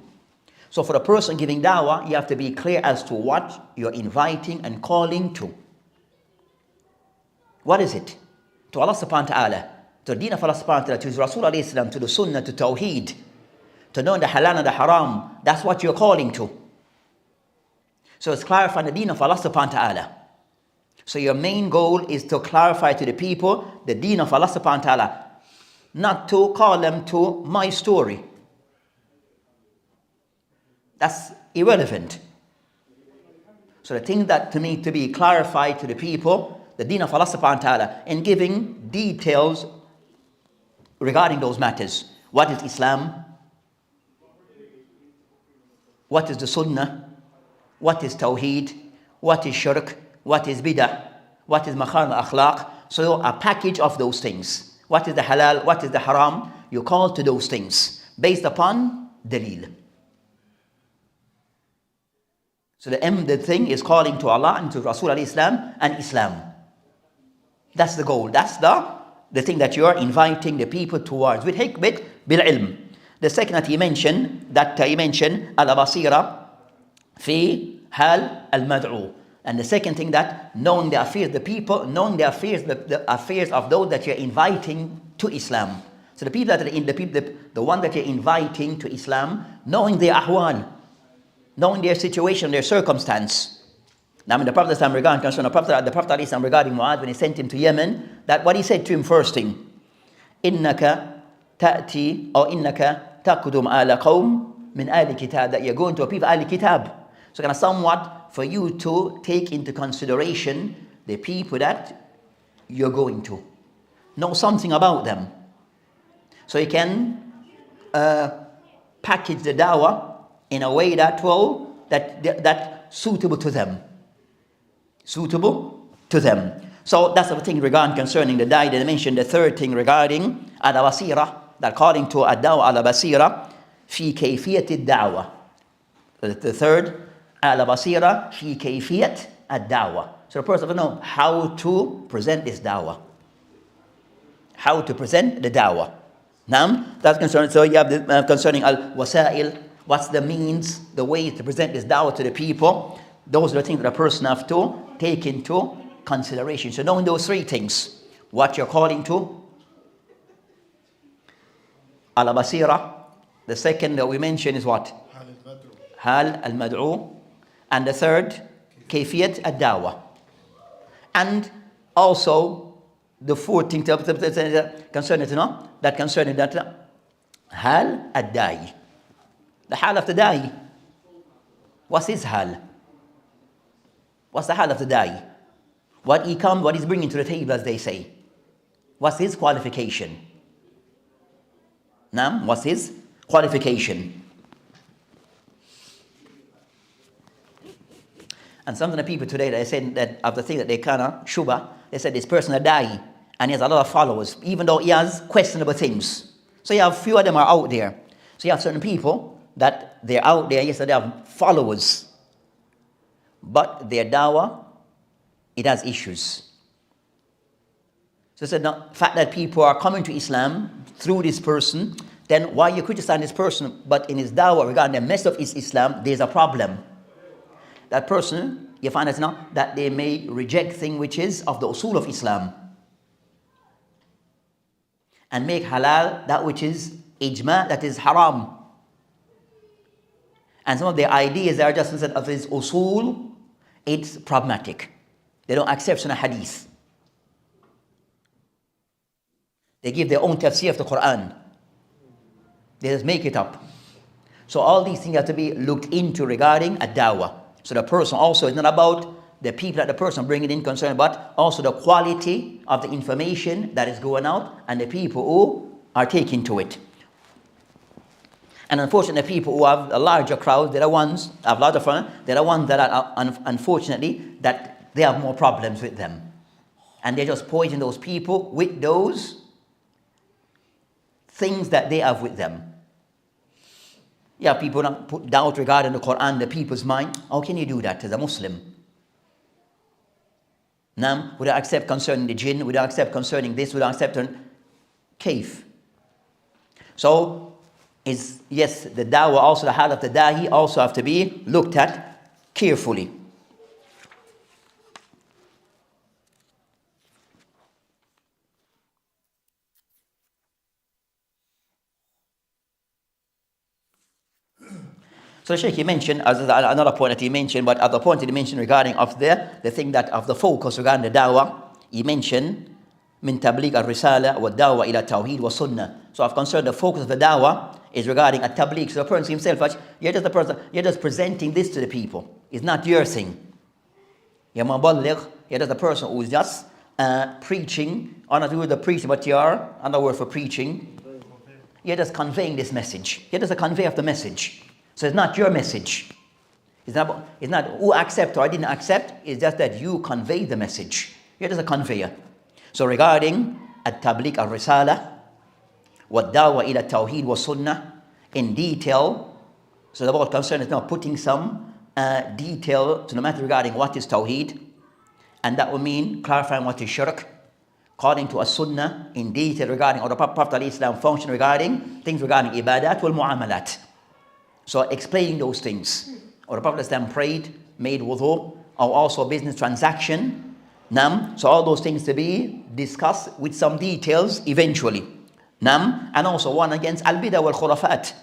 So for the person giving dawah, you have to be clear as to what you're inviting and calling to. What is it? To Allah subhanahu wa ta'ala, to the deen of Allah subhanahu wa ta'ala, to His Rasul alayhi salam, to the sunnah, to tawheed, to know the halal and the haram. That's what you're calling to. So it's clarifying the deen of Allah subhanahu wa ta'ala. So your main goal is to clarify to the people the deen of Allah subhanahu wa ta'ala. Not to call them to my story. That's irrelevant. So the thing that to me to be clarified to the people, the deen of Allah subhanahu wa ta'ala, and giving details regarding those matters. What is Islam? What is the Sunnah? What is Tawheed? What is Shirk? What is Bid'ah? What is Makharim al-Akhlaq? So a package of those things. What is the halal? What is the haram? You call to those things based upon dalil. So the thing is calling to Allah and to Rasul alayhi salam and Islam. That's the goal. That's the thing that you are inviting the people towards with hikmah bil ilm. The second that he mentioned al basira fi hal al mad'u. And the second thing that knowing the affairs, the people, knowing the affairs of those that you're inviting to Islam. So the people that are the one that you're inviting to Islam, knowing their ahwal, knowing their situation, their circumstance. Now, when the Prophet regarding Mu'adh, when he sent him to Yemen, that what he said to him first thing, innaka ta'ti or innaka taqdum ala qawm min ahli kitab, that you're going to a people ahli kitab. So kind of somewhat for you to take into consideration the people that you're going to. Know something about them. So you can package the dawah in a way that suitable to them. Suitable to them. So that's the thing regarding concerning the dawah. They mentioned the third thing regarding ala basira, that according to ad-dawah ala basira fi kayfiyat ad-da'wah. The third, ala basira fi kayfiyat ad-da'wah. So the person will know how to present this dawah. How to present the dawah. Now, that's concerning. So you have the concerning al-wasail. What's the means, the way to present this dawah to the people? Those are the things that a person have to take into consideration. So knowing those three things, what you're calling to, ala basira. The second that we mentioned is what? Hal al-mad'u. And the third, kayfiyat ad-dawah. And also the fourth thing concerning, that concerning that hal ad-da'i. The hal of the da'i. What's his hal? What's the hal of the da'i? What he's bringing to the table, as they say. What's his qualification? Now, what's his qualification? And some of the people today, they say that of the thing that they kind of shubha, they said this person a da'i and he has a lot of followers, even though he has questionable things. So you have a few of them are out there. So you have certain people that they're out there, yes, they have followers. But their dawah, it has issues. So it's the fact that people are coming to Islam through this person, then why you criticize this person, but in his dawah regarding the mess of his Islam, there's a problem. That person, you find out now that they may reject things which is of the usul of Islam and make halal that which is ijma, that is haram. And some of their ideas are just instead of his usul, it's problematic. They don't accept sunnah hadith. They give their own tafsir of the Quran. They just make it up. So all these things have to be looked into regarding a dawah. So the person also is not about the people that the person bringing in concern, but also the quality of the information that is going out and the people who are taking to it. And unfortunately, the people who have a larger crowd, they're the ones have a lot of fun. They're the ones that are unfortunately that they have more problems with them, and they just poison those people with those things that they have with them. Yeah, people don't put doubt regarding the Quran, the people's mind. How can you do that as a Muslim? Now, we don't accept concerning the jinn, we don't accept concerning this, we don't accept kaif. So, yes, the dawah, also the hal of the dahi, also have to be looked at carefully. So Sheikh, he mentioned, as another point that he mentioned, but other point that he mentioned regarding of the thing that of the focus regarding the dawah, he mentioned min tabligh al-risala wa dawah ila tawheed wa sunnah. So I've concerned the focus of the dawah is regarding a tabligh. So the person himself, you're just the person, you're just presenting this to the people. It's not your thing. You're muballigh, you're just the person who's just preaching, or not doing the preaching, but you're, another word for preaching, you're just conveying this message. You're just a conveyor of the message. So it's not your message. It's not who accept or I didn't accept. It's just that you convey the message. You're just a conveyor. So regarding at-tabligh al-risala, wa dawah ila tawheed wa sunnah, in detail, so the whole concern is now putting some detail to the matter regarding what is tawheed, and that will mean clarifying what is shirk, according to a sunnah, in detail regarding how the Prophet al-Islam function regarding things regarding ibadat wal mu'amalat. So explaining those things. Or the Prophet ﷺ prayed, made wudu, or also business transaction. So all those things to be discussed with some details eventually. And also one against al-bid'ah wal khurafat.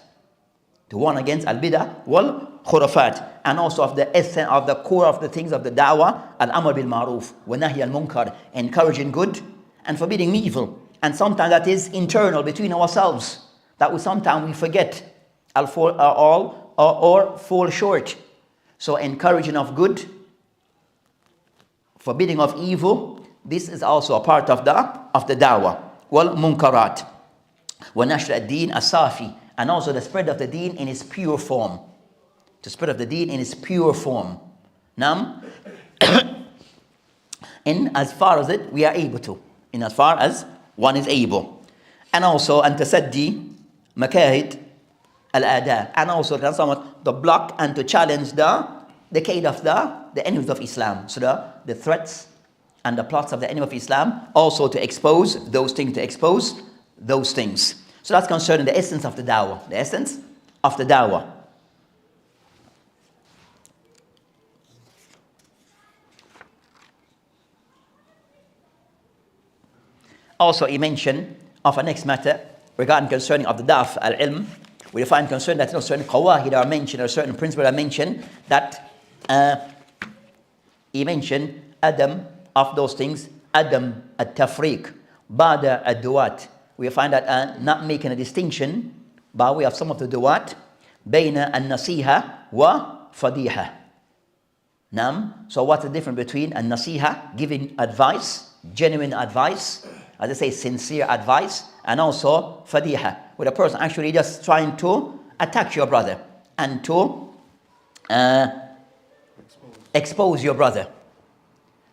To one against al-bid'ah wal khurafat. And also of the essence of the core of the things of the da'wah, al-amr bil ma'ruf wa nahy al-munkar, encouraging good and forbidding evil. And sometimes that is internal between ourselves. That sometimes we forget. Or fall short. So encouraging of good, forbidding of evil, this is also a part of the dawah. Wal munkarat. Wa nashr ad-din as-safi, and also the spread of the deen in its pure form. The spread of the deen in its pure form. In as far as we are able to. In as far as one is able. And also an tasaddi makahid al-ada, and also the block and to challenge the kaid of the enemies of Islam. So the threats and the plots of the enemy of Islam, also to expose those things, So that's concerning the essence of the dawah. The essence of the dawah. Also he mentioned of a next matter regarding concerning of the daf al-ilm. We find concern that certain qawahid are mentioned, or certain principles are mentioned, that he mentioned Adam of those things, Adam at-tafriq, ba'da ad-duwat. We find that not making a distinction by way of some of the duwat, bayna an-nasiha wa fadiha. So what's the difference between an-nasiha, giving advice, genuine advice, as I say, sincere advice, and also fadiha, where a person actually just trying to attack your brother and to expose your brother.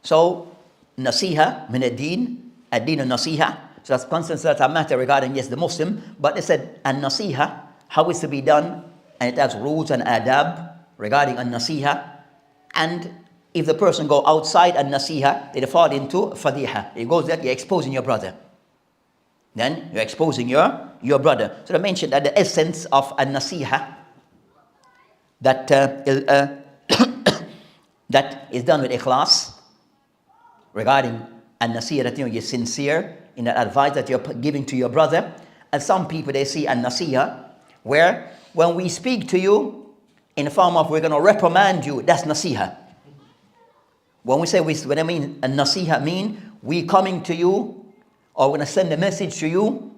So nasiha min ad-din, ad-din nasiha. So that's constant matter regarding, yes, the Muslim, but they said an-nasiha, how it's to be done, and it has rules and adab regarding an-nasiha. And if the person go outside an-nasiha, they fall into fadiha. It goes that you're exposing your brother. Then you're exposing your brother. So they mentioned that the essence of an-nasiha, that that is done with ikhlas, regarding an-nasiha, that you're sincere in that advice that you're giving to your brother. And some people, they see an-nasiha where when we speak to you in the form of we're going to reprimand you, that's nasiha. When we say, when I mean an-nasiha, mean we coming to you or we're going to send a message to you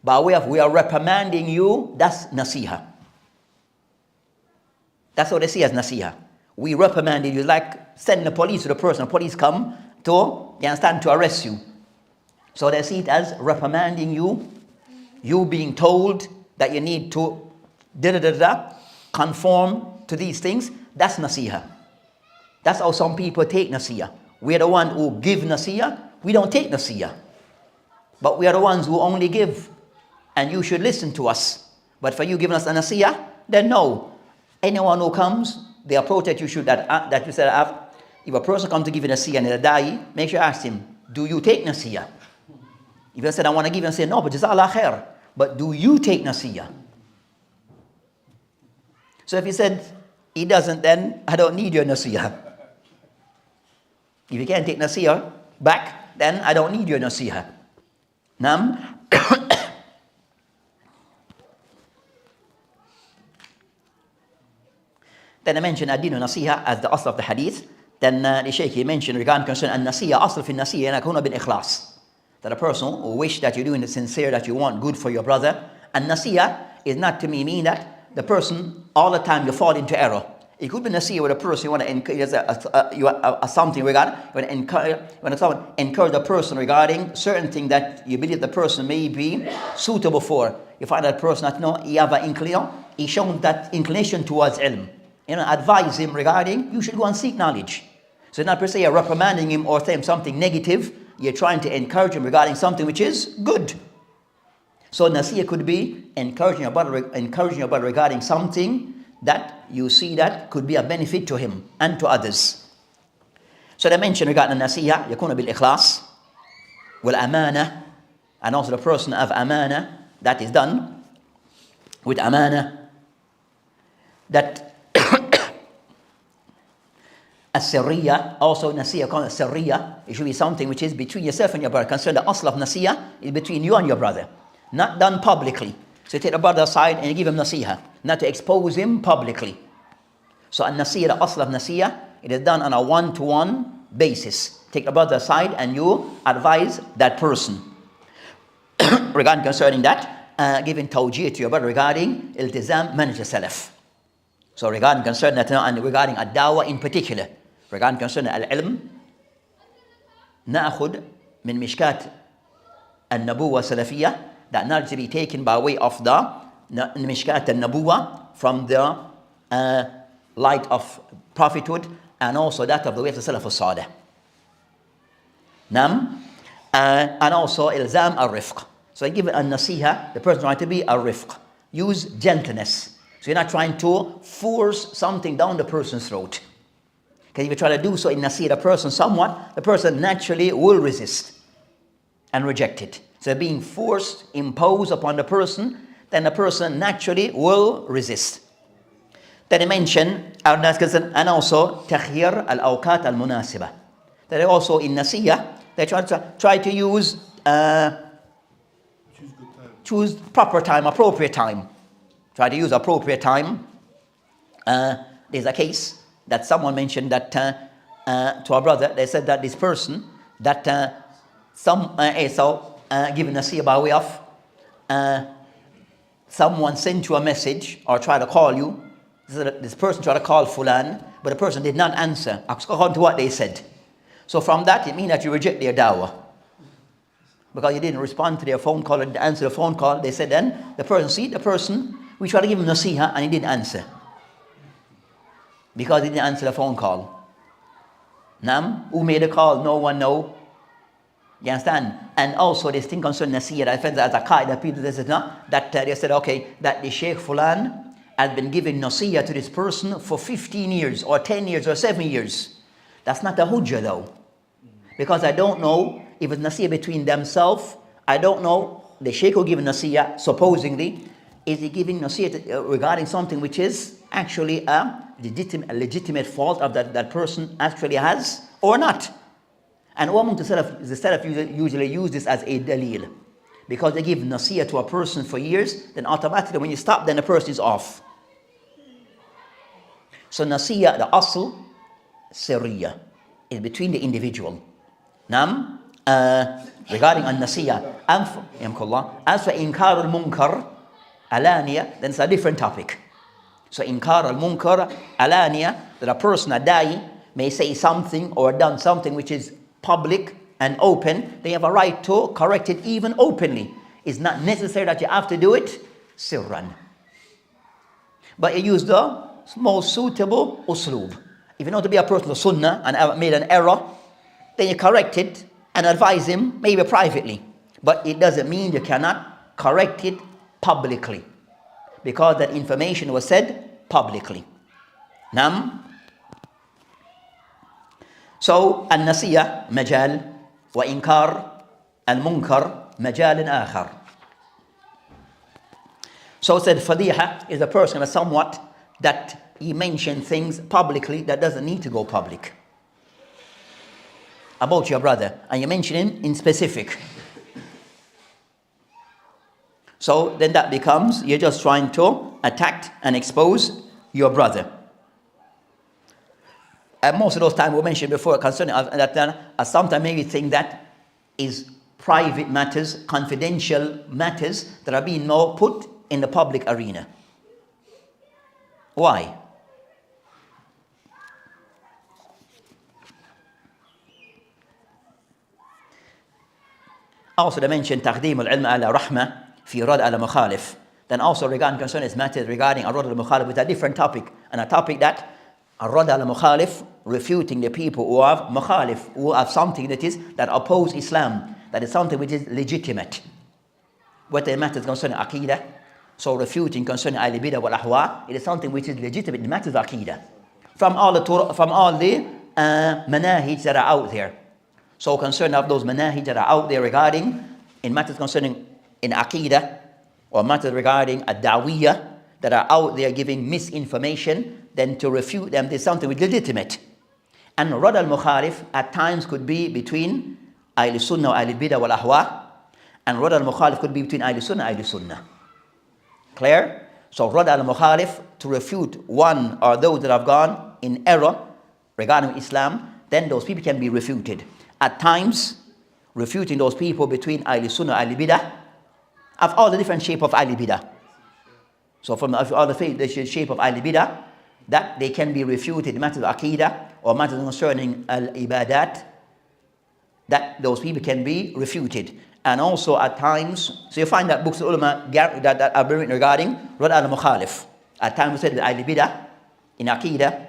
by way of we are reprimanding you, that's nasiha. That's what they see as nasiha. We reprimanded you, like sending the police to the person. The police come to, you understand, to arrest you. So they see it as reprimanding you, you being told that you need to conform to these things. That's nasiha. That's how some people take nasiha. We're the one who give nasiha. We don't take nasiha. But we are the ones who only give. And you should listen to us. But for you giving us a nasiha, then no. Anyone who comes, the approach that you should, that you said, if a person comes to give you nasiha and he'll die, make sure you ask him, do you take nasiha? If you said, I want to give and say, no, but jazakallah khair. But do you take nasiha? So if he said, he doesn't, then I don't need your nasiha. If you can't take nasiha back, then I don't need your nasiha. Nam. Then I mentioned ad-din nasiha as the asl of the hadith. Then the Shaykh mentioned regarding concern an-nasiha, asl fi nasiha yakuna bil ikhlas. That a person who wish that you're doing it sincere, that you want good for your brother. And nasiha is not to mean that the person all the time you fall into error. It could be nasiha with a person you want to encourage something regarding, when someone encourage a person regarding certain thing that you believe the person may be suitable for. You find that person that he have an inclination, he shown that inclination towards ilm. Advise him regarding you should go and seek knowledge. So not per se you're reprimanding him or saying something negative. You're trying to encourage him regarding something which is good. So nasiha could be encouraging your brother regarding something that you see that could be a benefit to him and to others. So they mentioned regarding nasiha, yakuna bil ikhlas, wal amana, and also the person of amana, that is done with amana, that as-sirriya, also nasiha called as-sirriya, it should be something which is between yourself and your brother. Concern the asl of nasiha is between you and your brother, not done publicly. So you take the brother aside and you give him nasiha, not to expose him publicly. So an-nasiha, the asl of nasiha, it is done on a one-to-one basis. Take the brother aside and you advise that person. Regarding concerning that, giving tawjih to your brother regarding iltizam manhaj salaf. So regarding concerning that, and regarding ad-dawah in particular, regarding concerning al-ilm, نأخذ من مشكات النبوة السلفية, that knowledge to be taken by way of the مشكات النبوة, from the light of prophethood, and also that of the way of the Salaf al-Salih. And also ilzam al-rifq. So I give it a nasiha, the person trying to be al-rifq. Use gentleness. So you're not trying to force something down the person's throat. Because if you try to do so in nasiha the person somewhat, the person naturally will resist and reject it. So being forced, imposed upon the person, then the person naturally will resist. Then he mentioned, and also takhyir al-awqat al-munasiba. That also in nasiha, they try to use, choose proper time, appropriate time. Try to use appropriate time. There's a case that someone mentioned that to a brother, they said that this person, that giving nasiyah by way of someone sent you a message or tried to call you. This person tried to call Fulan, but the person did not answer according to what they said. So from that, it means that you reject their dawah. Because you didn't respond to their phone call or didn't answer the phone call. They said then, the person, we tried to give him nasihah and he didn't answer. Because he didn't answer the phone call. Who made the call? No one know. You understand? And also this thing concerning nasihah, I find that as a qaida, people they said, no, that they said, okay, that the Sheikh Fulan had been giving nasihah to this person for 15 years or 10 years or 7 years. That's not a hujjah though. Because I don't know if it's nasiyah between themselves. I don't know. The sheikh who giving nasiyah, supposedly, is he giving nasiyah regarding something which is actually a legitimate fault of that person actually has or not. And among the Salaf usually use this as a dalil. Because they give nasiyah to a person for years, then automatically when you stop, then the person is off. So nasiyah, the asl, sirriya, is between the individual. Regarding an-nasiyah, as for inkar al-munkar, alaniya, then it's a different topic. So inkar al-munkar, alaniya, that a person, a da'i, may say something or done something which is public and open, they have a right to correct it even openly. It's not necessary that you have to do it sirran. But you use the most suitable usloob. If you know to be a person of sunnah and made an error, then you correct it and advise him, maybe privately. But it doesn't mean you cannot correct it publicly, because that information was said publicly. So, النصيحة مجال وإنكار المنكر مجال آخر. So said fadiha is a person somewhat that he mentioned things publicly that doesn't need to go public. About your brother, and you mention him in specific. So then that becomes, you're just trying to attack and expose your brother. And most of those times we mentioned before concerning that sometimes maybe think that is private matters, confidential matters that are being now put in the public arena. Why? Also they mentioned تقديم العلم على رحمة في رد على مخالف. Then also regarding concerning matters regarding الرد على المخالف, with a different topic, and a topic that الرد على المخالف, refuting the people who have مخالف, who have something that oppose Islam, that is something which is legitimate. Whether matters concerning aqidah, so refuting concerning al-bidah wal ahwa, it is something which is legitimate. It matters aqidah from all the manahij that are out there. So concern of those manahij that are out there regarding in matters concerning in aqidah or matters regarding ad-da'wiyah that are out there giving misinformation, then to refute them is something which is legitimate. And rad al-mukhalif at times could be between Ahl-Sunnah or Ahl-Bidah wal Ahwa, and rad al-mukhalif could be between Ahl-Sunnah and Ahl-Sunnah. Clear? So rad al-mukhalif, to refute one or those that have gone in error regarding Islam, then those people can be refuted. At times, refuting those people between Ahl-Sunnah and Ahl-Bidah of all the different shape of Ahl-Bidah. So from all the shape of Ahl-Bidah, that they can be refuted in matters of Aqidah or matters concerning Al-Ibadat, that those people can be refuted. And also at times, so you find that books of ulama that are written regarding Rad al-Mukhalif. At times we said the Ahl-Bidah in Aqidah,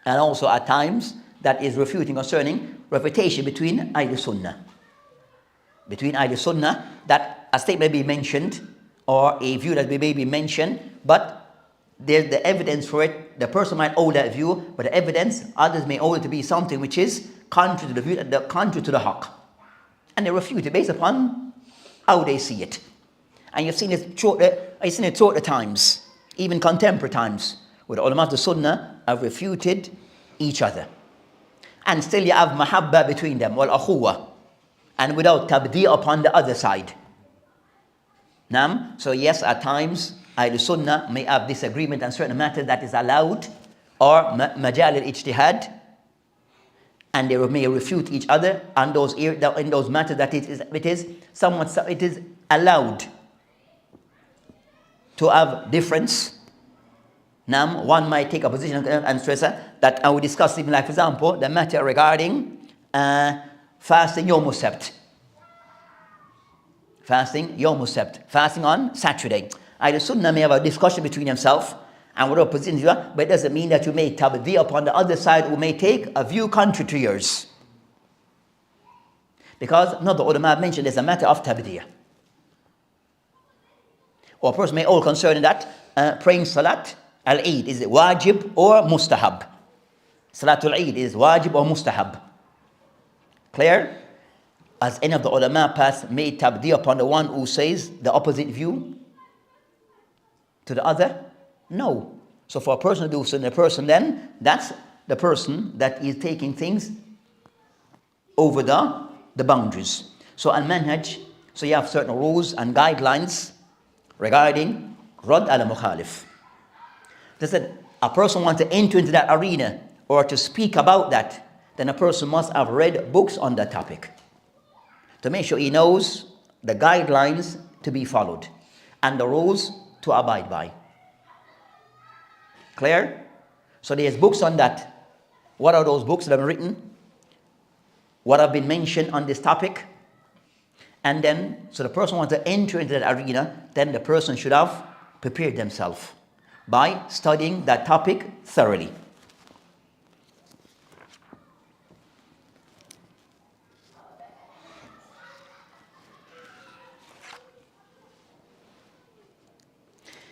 and also at times that is refuting concerning refutation between Ahl-Sunnah. Between Ahl-Sunnah, that a statement may be mentioned or a view that may be mentioned, but there's the evidence for it. The person might hold that view, but the evidence, others may hold it to be something which is contrary to the view, contrary to the haqq. And they refute it based upon how they see it. And you've seen it throughout the times, even contemporary times, where the ulama of the sunnah have refuted each other. And still you have mahabba between them, wal akhuwa, and without tabdi upon the other side. So yes, at times, Ahl-Sunnah may have disagreement on certain matters that is allowed, or majal al-ijtihad, and they may refute each other on in those matters that it is allowed to have difference. Now, one might take a position and stress that I will discuss, even like, for example, the matter regarding fasting Yom Sebt. Fasting Yom Sebt. Fasting on Saturday. The Sunnah may have a discussion between themselves and whatever position you are, but it doesn't mean that you may tabdi upon the other side who may take a view contrary to yours. Because not the ulama mentioned there's a matter of tabdiyah. Or a person may hold concerning that praying Salat al-Eid, is it wajib or mustahab? Salatul Eid is wajib or mustahab? Clear? Has any of the ulama past made tabdi upon the one who says the opposite view to the other? No. So for a person to do so, the person then, that's the person that is taking things over the boundaries. So al-manhaj, so you have certain rules and guidelines regarding Rad al-Mukhalif. They said a person wants to enter into that arena or to speak about that, then a person must have read books on that topic to make sure he knows the guidelines to be followed and the rules to abide by. Clear? So there's books on that. What are those books that have been written? What have been mentioned on this topic? And then, so the person wants to enter into that arena, then the person should have prepared themselves by studying that topic thoroughly.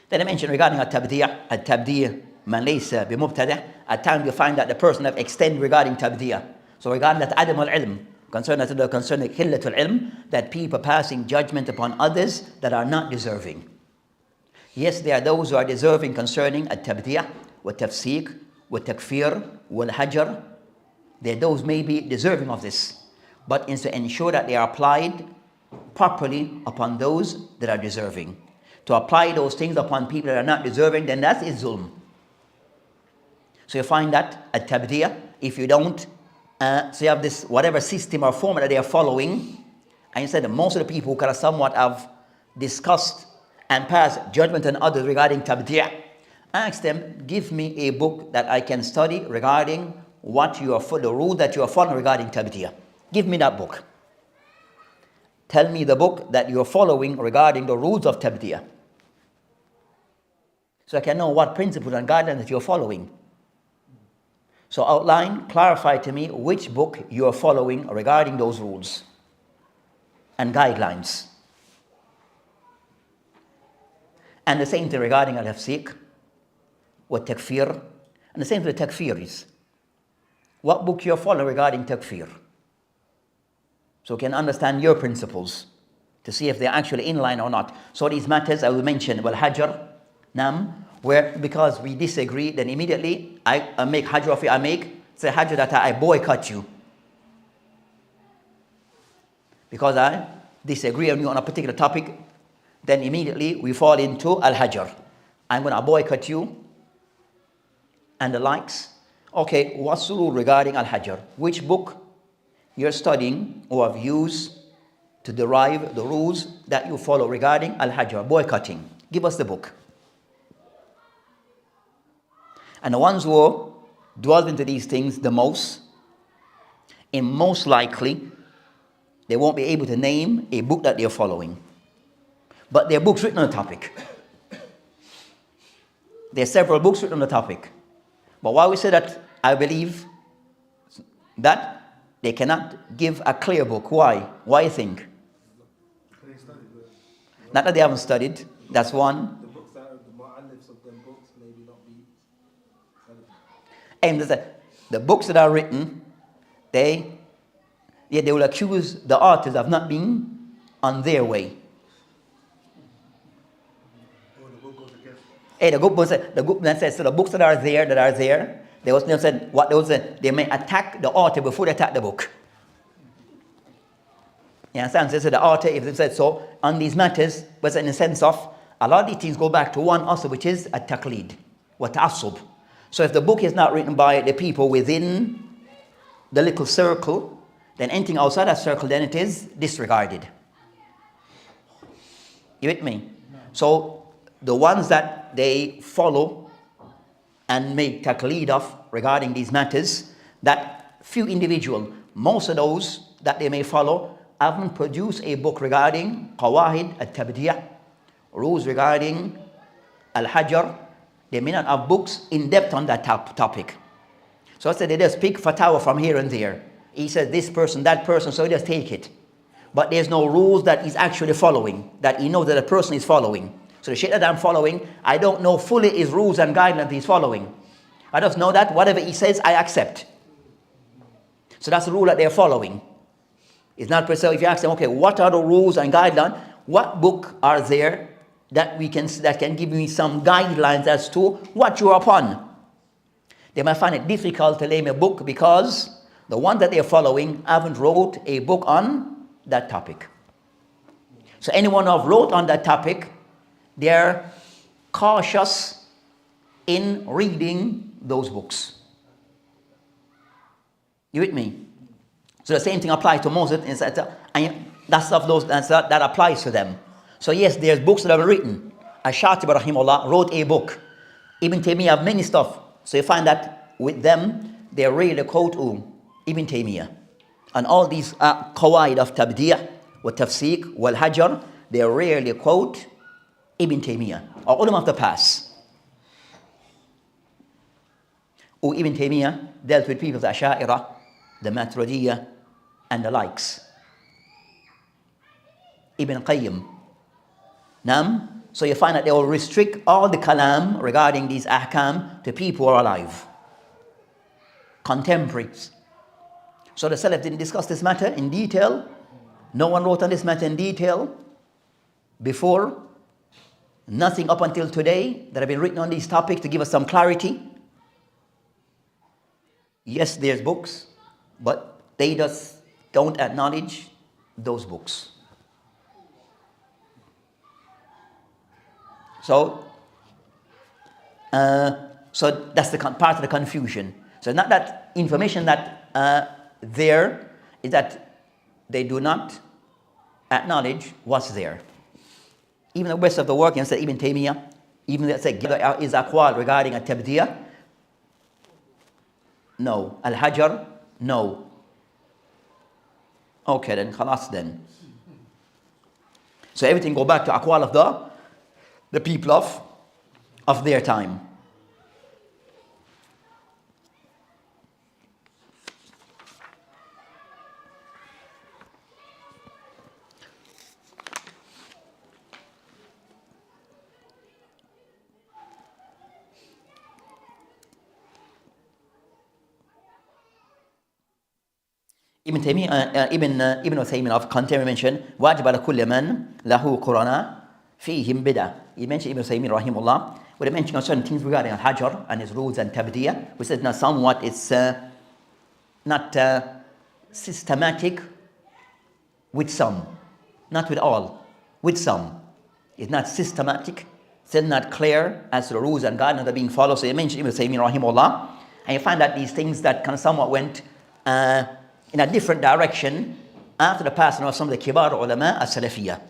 Then I mentioned regarding at-tabdiyah, man laysa bimubtada', at times you find that the person have extended regarding tabdiyah. So regarding that adam al-ilm, concerning khillatul ilm, that people passing judgment upon others that are not deserving. Yes, there are those who are deserving concerning at-tabdiyah, wa-tafsiq, wa-takfir, wal-hajar. There are those may be deserving of this, but is to ensure that they are applied properly upon those that are deserving. To apply those things upon people that are not deserving, then that is zulm. So you find that at tabdiyah, if you don't, so you have this whatever system or format that they are following, and you said that most of the people who kind of somewhat have discussed and passed judgment on others regarding tabdiyah, ask them, give me a book that I can study regarding what you are for the rule that you are following regarding tabdiyah. Give me that book. Tell me the book that you are following regarding the rules of tabdiyah, so I can know what principles and guidelines that you are following. So outline, clarify to me which book you are following regarding those rules and guidelines. And the same thing regarding al-tafsiq, what takfir, and the same thing with takfir is. What book you are following regarding takfir? So you can understand your principles to see if they're actually in line or not. So these matters I will mention, wal-hajar, where because we disagree, then immediately I make hajar of it, say hajar that I boycott you. Because I disagree on you on a particular topic, then immediately we fall into al-hajar. I'm going to boycott you and the likes. Okay, what's the rule regarding al-hajar? Which book you're studying or have used to derive the rules that you follow regarding al-hajar, boycotting? Give us the book. And the ones who dwell into these things the most, and most likely, they won't be able to name a book that they're following. But there are books written on the topic. There are several books written on the topic. But why we say that, I believe that they cannot give a clear book. Why? Why you think? Not that they haven't studied. That's one. The books that are the mu'allifs of them books maybe not be. And the books that are written, they will accuse the authors of not being on their way. The book that says, so the books that are there, they also said what they said, they may attack the author before they attack the book. You understand? So the author, if they said so, on these matters, but in the sense of, a lot of these things go back to one also, which is a taqleed, wa ta'assub. So if the book is not written by the people within the little circle, then anything outside that circle, then it is disregarded. You with me? So the ones that they follow and make taqleed of regarding these matters, that few individual, most of those that they may follow haven't produced a book regarding Qawahid al-Tabdiyah, rules regarding al-Hajar. They may not have books in depth on that topic. So I said they just pick fatwa from here and there. He says this person, that person, so he just take it. But there's no rules that he's actually following, that he knows that a person is following. So the shit that I'm following, I don't know fully his rules and guidelines he's following. I just know that whatever he says, I accept. So that's the rule that they're following. It's not per se, if you ask them, okay, what are the rules and guidelines? What book are there that can give me some guidelines as to what you're upon? They might find it difficult to name a book because the one that they're following haven't wrote a book on that topic. So anyone who have wrote on that topic, they're cautious in reading those books. You with me? So the same thing applies to Moses, and that stuff that applies to them. So yes, there's books that are written. Ash-Shatibi rahimahullah wrote a book. Ibn Taymiyyah have many stuff. So you find that with them, they really quote Ibn Taymiyyah. And all these qawaid of tabdiyah, wa tafsiq, wal hajar, they rarely quote Ibn Taymiyyah or ulama of the past. Ibn Taymiyyah dealt with people of the Asha'ira, the Maturidiyya, and the likes. Ibn Qayyim. So you find that they will restrict all the kalam regarding these ahkam to people who are alive, contemporaries. So the Salaf didn't discuss this matter in detail. No one wrote on this matter in detail before. Nothing up until today that have been written on these topics to give us some clarity. Yes, there's books, but they just don't acknowledge those books. So that's the part of the confusion. So not that information that there is that they do not acknowledge what's there. Even the rest of the work, said Ibn Taymiyyah, even that say is aqwal regarding a tabdiyah. No. Al-Hajar, no. Okay, then khalas then. So everything go back to aqwal of the people of their time. Ibn Taymiyyah, Ibn Uthaymin of contemporary mentioned, واجب على كل من له قرآن فيهم بدعة. He mentioned Ibn Uthaymin rahimahullah, where he mentioned certain things regarding al-Hajar and his rules and tabdiyah, which is not somewhat, it's not systematic with some, not with all, with some. It's not systematic, still not clear as to the rules and guidelines that are being followed. So he mentioned Ibn Uthaymin rahimahullah, and you find that these things that kind of somewhat went in a different direction after the passing of some of the kibar ulama as-salafiyah.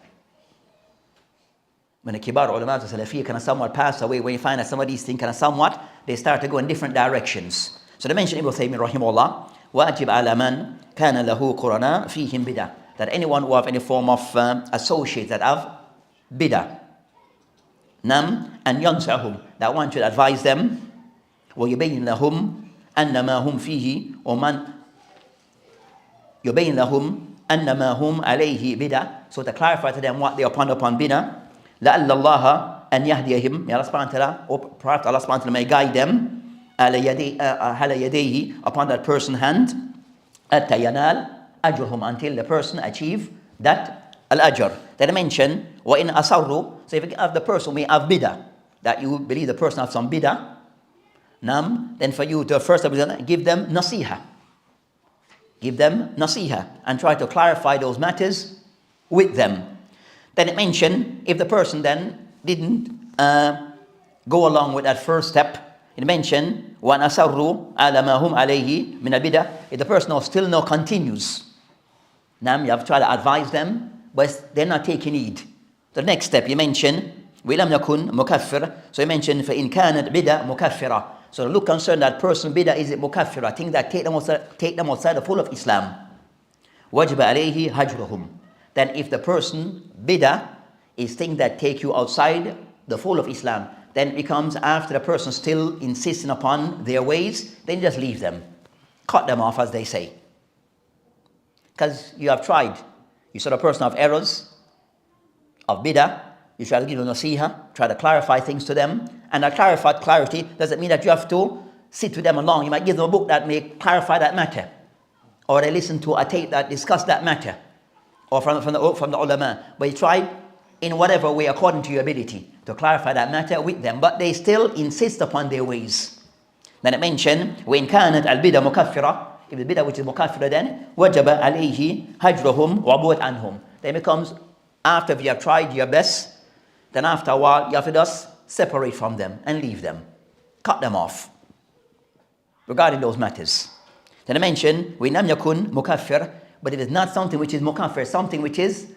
When the kibar ulama as-salafiyah kind of somewhat passed away, when you find that some of these things kind of somewhat, they start to go in different directions. So they mentioned Ibn Uthaymin rahimahullah, wajib ala man kana lahu qurana fihim bid'ah, that anyone who have any form of associates that have bid'ah, and yansahum, that one should advise them, wa yubayyin lahum annama hum fihi, or man يبين لهم أن ما هم عليه بدعة, so to clarify to them what they are upon bid'ah. لعل الله أن يهديهم, may Allah subhanahu wa ta'ala, or perhaps Allah subhanahu wa ta'ala may guide them على يديه, upon that person's hand, حتى ينال أجرهم, until the person achieve that al-ajr. That I mentioned, وإن أصروا, so if the person may have bid'ah, that you believe the person has some bid'ah, then for you to first give them nasiha. Give them nasiha and try to clarify those matters with them. Then it mentioned, if the person then didn't go along with that first step, It mentioned, وَأَنْ أَسَرُّوا عَلَى مَا هُمْ عَلَيْهِ مِنَ الْبِدَعِ. If the person still no continues, now you have to try to advise them, but they're not taking heed. The next step, you mentioned, وَلَمْ يَكُنْ مُكَفِّرًا. So you mentioned, فَإِنْ كَانَتْ بِدَعْ مُكَفِّرًا. So look concerned that person, bid'ah, is it mukaffira, things that take them outside the fold of Islam. وَجْبَ عَلَيْهِ هَجْرُهُمْ. Then if the person, bid'ah, is things that take you outside the fold of Islam, then it becomes, after the person still insisting upon their ways, then just leave them. Cut them off, as they say. Because you have tried. You saw the person of errors, of bid'ah, you try to give them nasiha, try to clarify things to them, and that clarified clarity doesn't mean that you have to sit with them along. You might give them a book that may clarify that matter, or they listen to a tape that discuss that matter, or from the ulama. But you try in whatever way according to your ability to clarify that matter with them, but they still insist upon their ways. Then it mentioned, وَإِنْ كَانَتْ الْبِدَى مُكَفِّرًا. If the bid'ah which is mukaffira, then وَجَبَ عَلَيْهِ هَجْرُهُمْ وَعْبُودْ عَنْهُمْ. Then it becomes, after you have tried your best, then after a while you have to just separate from them and leave them. Cut them off regarding those matters. Then I mentioned, وَإِنْ لَمْ يَكُنْ مُكَفِّرًا. But it is not something which is mukaffir, something which is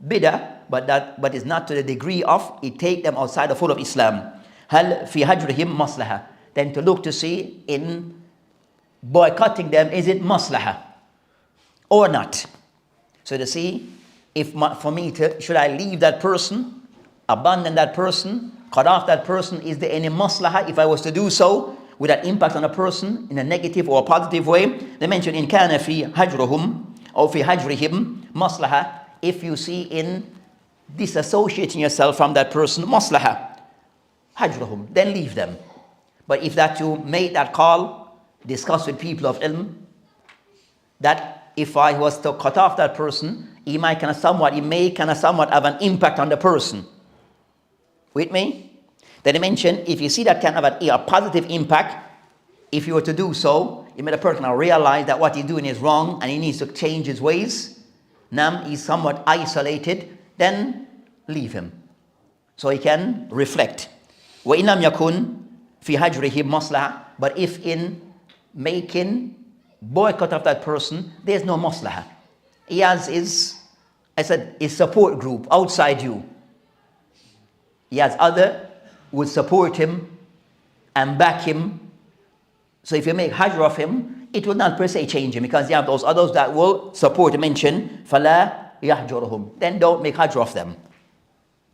bid'ah, but is not to the degree of it take them outside the fold of Islam. هَلْ فِي هَجْرِهِمْ مَصْلَحَةً. Then to look to see in boycotting them, is it maslahah or not? So to see, if for me to, should I leave that person, abandon that person, cut off that person, is there any maslahah if I was to do so? Would that impact on a person in a negative or a positive way? They mention in kana fi hajruhum or fi hajrihim maslahah. If you see in disassociating yourself from that person, maslahah, hajruhum, then leave them. But if that you made that call, discuss with people of ilm, that if I was to cut off that person, it may kind of somewhat have an impact on the person. With me? Then I mentioned, if you see that can have a positive impact, if you were to do so, you made a person realize that what he's doing is wrong and he needs to change his ways. Now he's somewhat isolated, then leave him, so he can reflect. وَإِنْ لَمْ يَكُنْ فِي هَجْرِهِ مَصْلَحَةً. But if in making boycott of that person, there's no maslahah. He has his support group outside you. He has other would support him and back him. So if you make hajr of him, it will not per se change him, because you have those others that will support him. Mention فَلَا يَحْجُرُهُم. Then don't make hajr of them.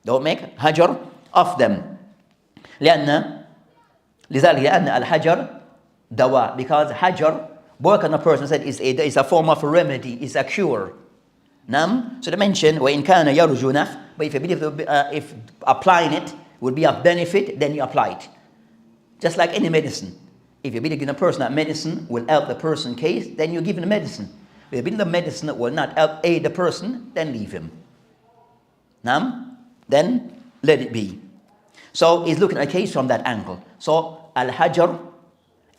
Don't make hajr of them. لأن الحجر Dawah, because hajr, work on a person, said is a form of a remedy, is a cure. So they mention وَإِنْ كَانَ يَرْجُو نَفْعًا. But if you believe if applying it would be of benefit, then you apply it. Just like any medicine. If you believe in a person that medicine will help the person case, then you give him the medicine. If you believe the medicine that will not help aid the person, then leave him. Then let it be. So he's looking at a case from that angle. So al-hajr,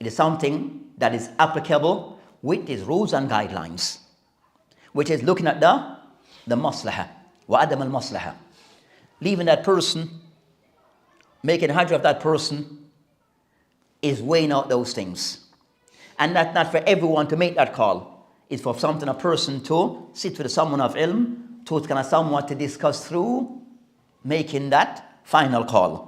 it is something that is applicable with its rules and guidelines, which is looking at the maslahah, wa adam al-maslahah. Leaving that person, making hajr of that person, is weighing out those things. And that's not for everyone to make that call. It's for a person to sit with someone of ilm, to kind of somewhat to discuss through making that final call.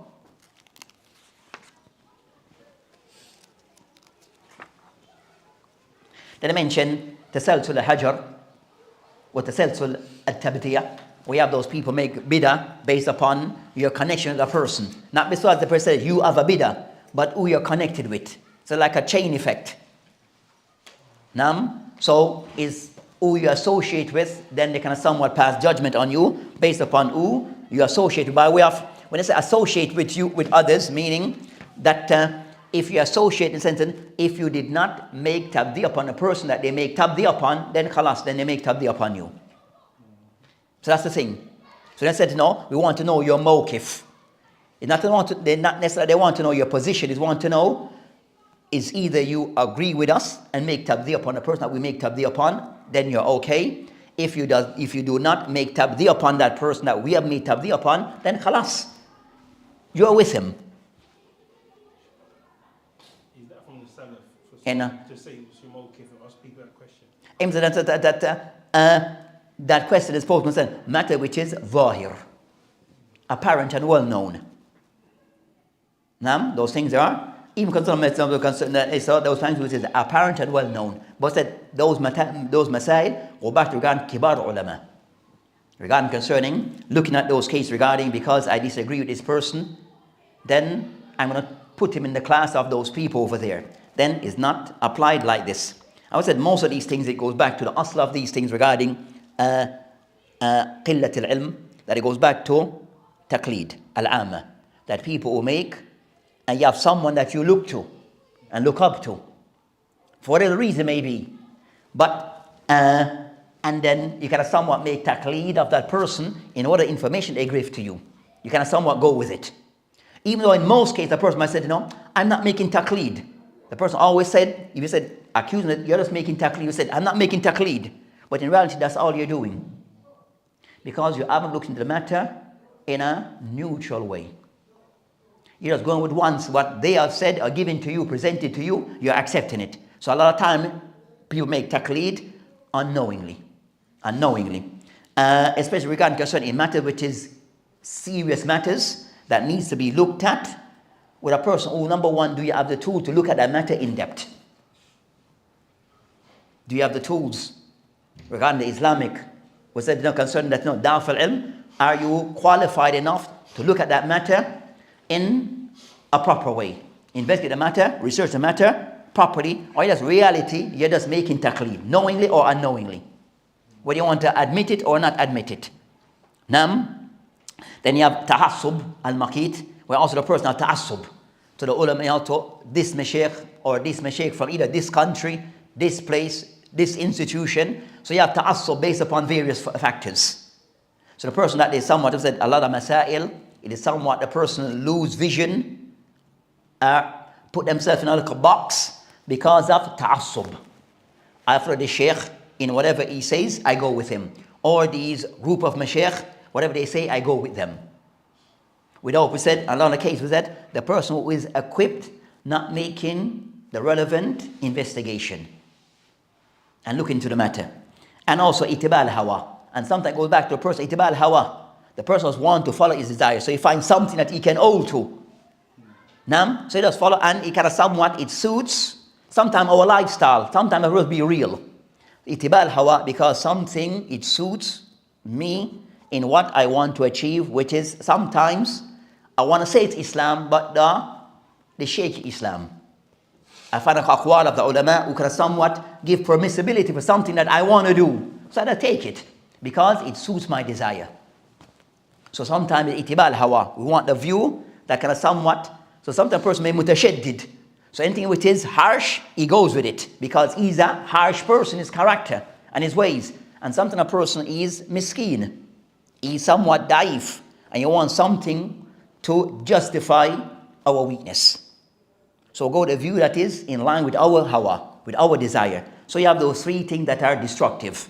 Then I mentioned tasalsul al-hajr or tasalsul al-tabdiyah. We have those people make bid'ah based upon your connection with a person. Not because the person says you have a bid'ah, but who you're connected with. So like a chain effect. So is who you associate with, then they can somewhat pass judgment on you based upon who you associate with. By way of, when I say associate with you, with others, meaning that if you associate in the sense, if you did not make tabdi upon a person that they make tabdi upon, then khalas, then they make tabdi upon you. So that's the thing. So they said, no, we want to know your mawqif. They're not necessarily they want to know your position. They want to know is either you agree with us and make tabdi upon a person that we make tabdi upon, then you're okay. If you do not make tabdi upon that person that we have made tabdi upon, then khalas, you're with him. Just say Jamaykee for us people that question. That question is supposed to say matter which is zahir, apparent and well known. Now, those things are even concerned those things which is apparent and well known. But said those masail go back to regarding kibar ulama. Regarding concerning looking at those cases regarding because I disagree with this person, then I'm going to put him in the class of those people over there. Then it's not applied like this. I would say most of these things, it goes back to the asl of these things regarding qillat al-ilm, that it goes back to taqleed, al-amma, that people will make, and you have someone that you look to and look up to, for whatever reason may be. But, and then you can somewhat make taqleed of that person in order information they give to you. You can somewhat go with it. Even though in most cases the person might say, no, I'm not making taqleed. The person always said, if you said, accusing that you're just making taqleed, you said, I'm not making taqleed. But in reality, that's all you're doing. Because you haven't looked into the matter in a neutral way. You're just going with what they have said or given to you, presented to you, you're accepting it. So a lot of time, people make taqleed unknowingly. Especially regarding concern in matter which is serious matters that needs to be looked at with a person who, number one, do you have the tool to look at that matter in depth? Do you have the tools regarding the Islamic? Was that no concern that no Dawah al-ilm? Are you qualified enough to look at that matter in a proper way? Investigate the matter, research the matter properly, or just reality, you're just making taqleed, knowingly or unknowingly. Whether you want to admit it or not admit it. Then you have tahassub al-maqit, where also the person has ta'assub to the ulama, to this mashaykh or this mashaykh from either this country, this place, this institution. So you have ta'assub based upon various factors. So the person that is somewhat, said a lot of masail, it is somewhat the person lose vision, put themselves in a little box because of ta'assub. I follow the shaykh in whatever he says, I go with him. Or these group of mashaykh, whatever they say, I go with them. Without, we said, a lot of cases, we said, the person who is equipped, not making the relevant investigation and look into the matter. And also, itibal hawa. And sometimes it goes back to the person, itibal hawa. The person was want to follow his desire. So he finds something that he can hold to. So he does follow, and it kind of somewhat, it suits sometimes our lifestyle. Sometimes it will be real. Itibal hawa, because something, it suits me in what I want to achieve, which is sometimes I want to say it's Islam, but the Shaykh Islam. I find a aqwal of the ulama who can somewhat give permissibility for something that I want to do. So I take it because it suits my desire. So sometimes itibal hawa, we want the view that can somewhat, so sometimes a person may mutashaddid. So anything which is harsh, he goes with it because he's a harsh person, his character and his ways. And sometimes a person is miskeen, he's somewhat daif, and you want something to justify our weakness. So go to a view that is in line with our hawa, with our desire. So you have those three things that are destructive.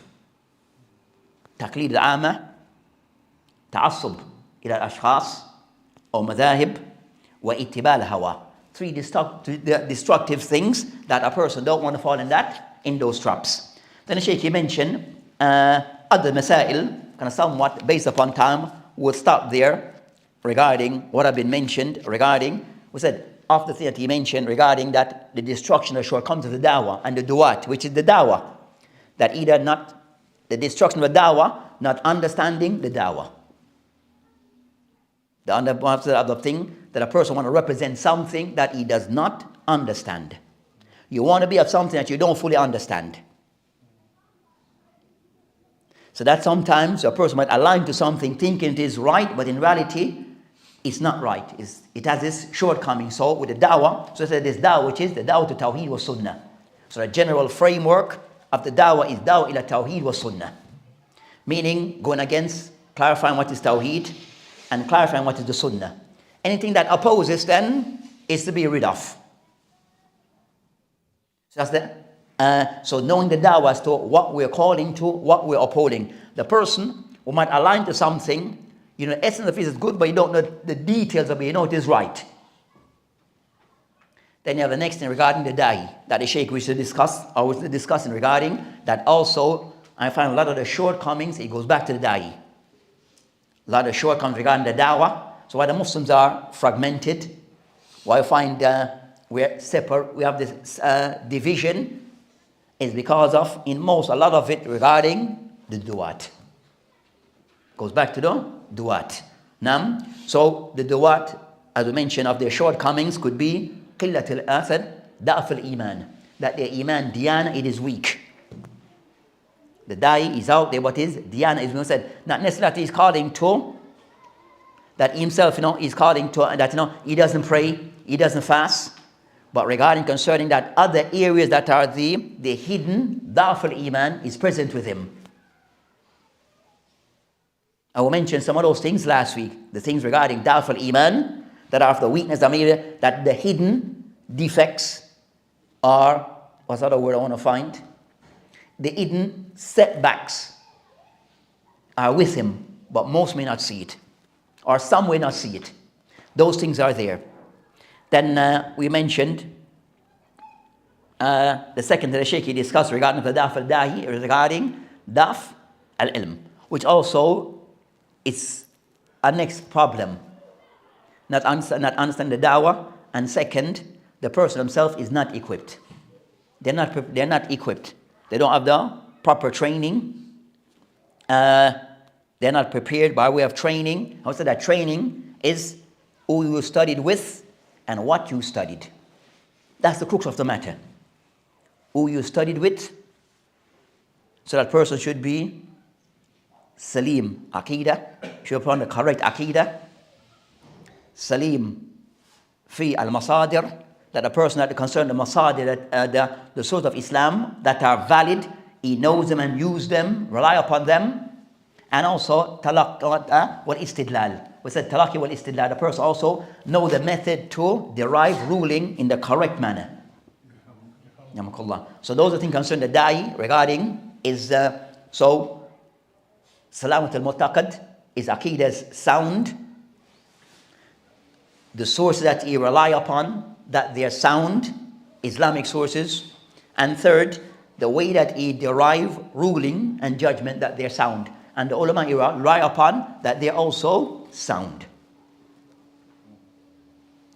Taqleed al-amma, ta'assub ila al-ashkhas, or madhahib, wa ittibal hawa. Three destructive things that a person don't want to fall in those traps. Then the Shaykh mentioned other masail, kind of somewhat based upon time. We'll stop there regarding what have been mentioned regarding, we said, after that he mentioned regarding that the destruction or shortcomings of the dawah and the du'at, which is the dawah, that either not, the destruction of the dawah, not understanding the dawah. The other thing, that a person want to represent something that he does not understand. You want to be of something that you don't fully understand. So that sometimes a person might align to something thinking it is right, but in reality, it's not right. It has this shortcoming. So with the dawah, so there's dawah, which is the dawah to tawheed wa sunnah. So the general framework of the dawah is dawah ila tawheed wa sunnah. Meaning going against, clarifying what is tawheed and clarifying what is the sunnah. Anything that opposes then is to be rid of. So that's so knowing the dawah as to what we're calling to, what we're upholding. The person who might align to something, you know, essence of it is good, but you don't know the details of it, you know it is right. Then you have the next thing regarding the da'i that the Sheikh wished to discuss, or was discussing regarding that also. I find a lot of the shortcomings, it goes back to the da'i. A lot of shortcomings regarding the dawah. So why the Muslims are fragmented, why I find we're separate, we have this division, is because of, a lot of it regarding the du'at. Goes back to the du'at. So the du'at, as we mentioned, of their shortcomings could be qillat al-asad, da'af al-iman. That their iman, diyana, it is weak. The da'i is out there, what is diyana is, we said, not necessarily that he's calling to, that himself, he's calling to, that, he doesn't pray, he doesn't fast, but regarding concerning that other areas that are the hidden, da'af al-iman is present with him. I will mention some of those things last week, the things regarding da'af al-iman, that are of the weakness, that the hidden defects are, what's the other word I want to find? The hidden setbacks are with him, but most may not see it, or some may not see it. Those things are there. Then we mentioned the second that the Shaykh discussed regarding the daf al-dahi, regarding daf al-ilm, which also is a next problem. Not understand the dawah, and second, the person himself is not equipped. They're not equipped. They don't have the proper training. They're not prepared by way of training. I would say that training is who you studied with and what you studied. That's the crux of the matter. Who you studied with. So that person should be Salim Aqidah, should upon the correct Aqidah. Salim fi al-masadir, that a person that concerned the masadir, the source of Islam that are valid, he knows them and use them, rely upon them. And also talaqi wal istidlal. We said talaqi wal istidlal, the person also know the method to derive ruling in the correct manner. So those are things concerned the da'i regarding is so salamat al-mu'taqad is aqidah sound, the sources that he rely upon, that they are sound, Islamic sources, and third, the way that he derive ruling and judgment, that they are sound, and the ulama rely upon that they are also sound.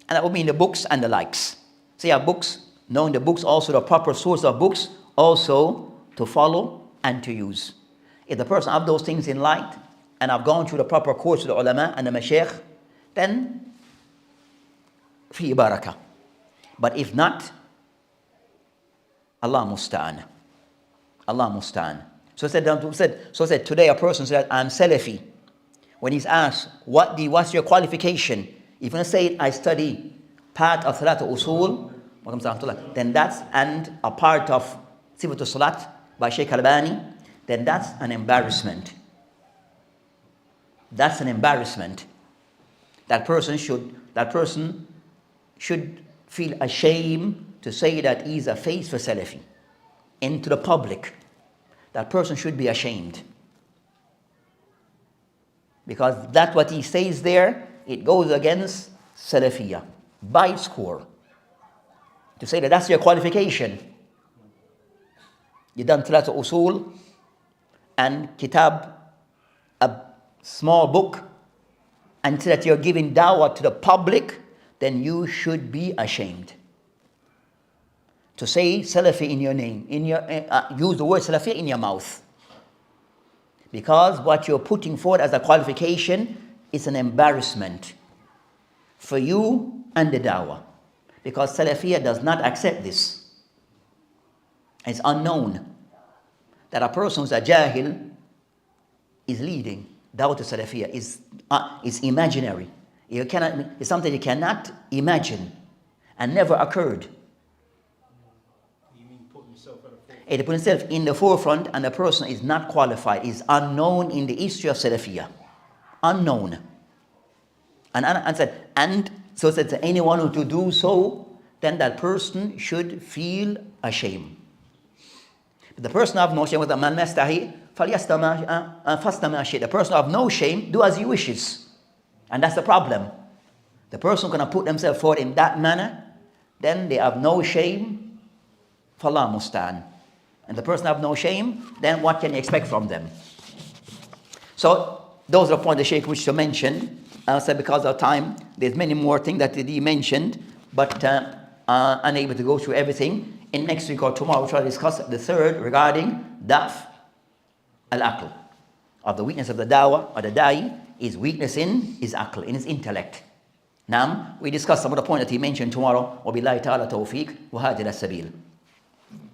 And that would mean the books and the likes. So you have books, knowing the books, also the proper source of books, also to follow and to use. If the person have those things in light, and have gone through the proper course of the ulama and the mashaykh, then fi barakah. But if not, Allah musta'an. Allah musta'an. So said today a person said, I'm Salafi. When he's asked, what's your qualification? If you say, I study part of Salat al-Usul, then that's, and a part of Sifatul Salat by Shaykh Albani, then that's an embarrassment. That's an embarrassment. That person should feel ashamed to say that he's a face for Salafi. And to the public, that person should be ashamed. Because that's what he says there, it goes against Salafiyah, by score. To say that that's your qualification. You done Salat al-Usul and Kitab, a small book, and say that you're giving dawah to the public, then you should be ashamed. To say Salafi in your name, use the word Salafi in your mouth. Because what you're putting forward as a qualification is an embarrassment for you and the dawah. Because Salafiyah does not accept this. It's unknown that a person who's a jahil is leading. Dawah to Salafiyah is imaginary. It's something you cannot imagine and never occurred. You mean put yourself at the forefront? It put himself in the forefront, and the person is not qualified, is unknown in the history of Salafiyah. Unknown. And so said to anyone who to do so, then that person should feel ashamed. But the person of no shame was a man mastahi, the person of no shame, do as he wishes. And that's the problem. The person gonna put themselves forward in that manner, then they have no shame. Fallah mustan. And the person have no shame, then what can you expect from them? So those are the points the Shaykh wished to mention. So because of time, there's many more things that he mentioned, but unable to go through everything. In next week or tomorrow, we'll try to discuss the third regarding daf al-aql. Of the weakness of the dawah or the da'i is weakness in his aql, in his intellect. Now, we discuss some of the points that he mentioned tomorrow. وَبِاللَّهِ تَعَالَى تَوْفِيقٌ وَهَذِهِ السَّبِيلُ.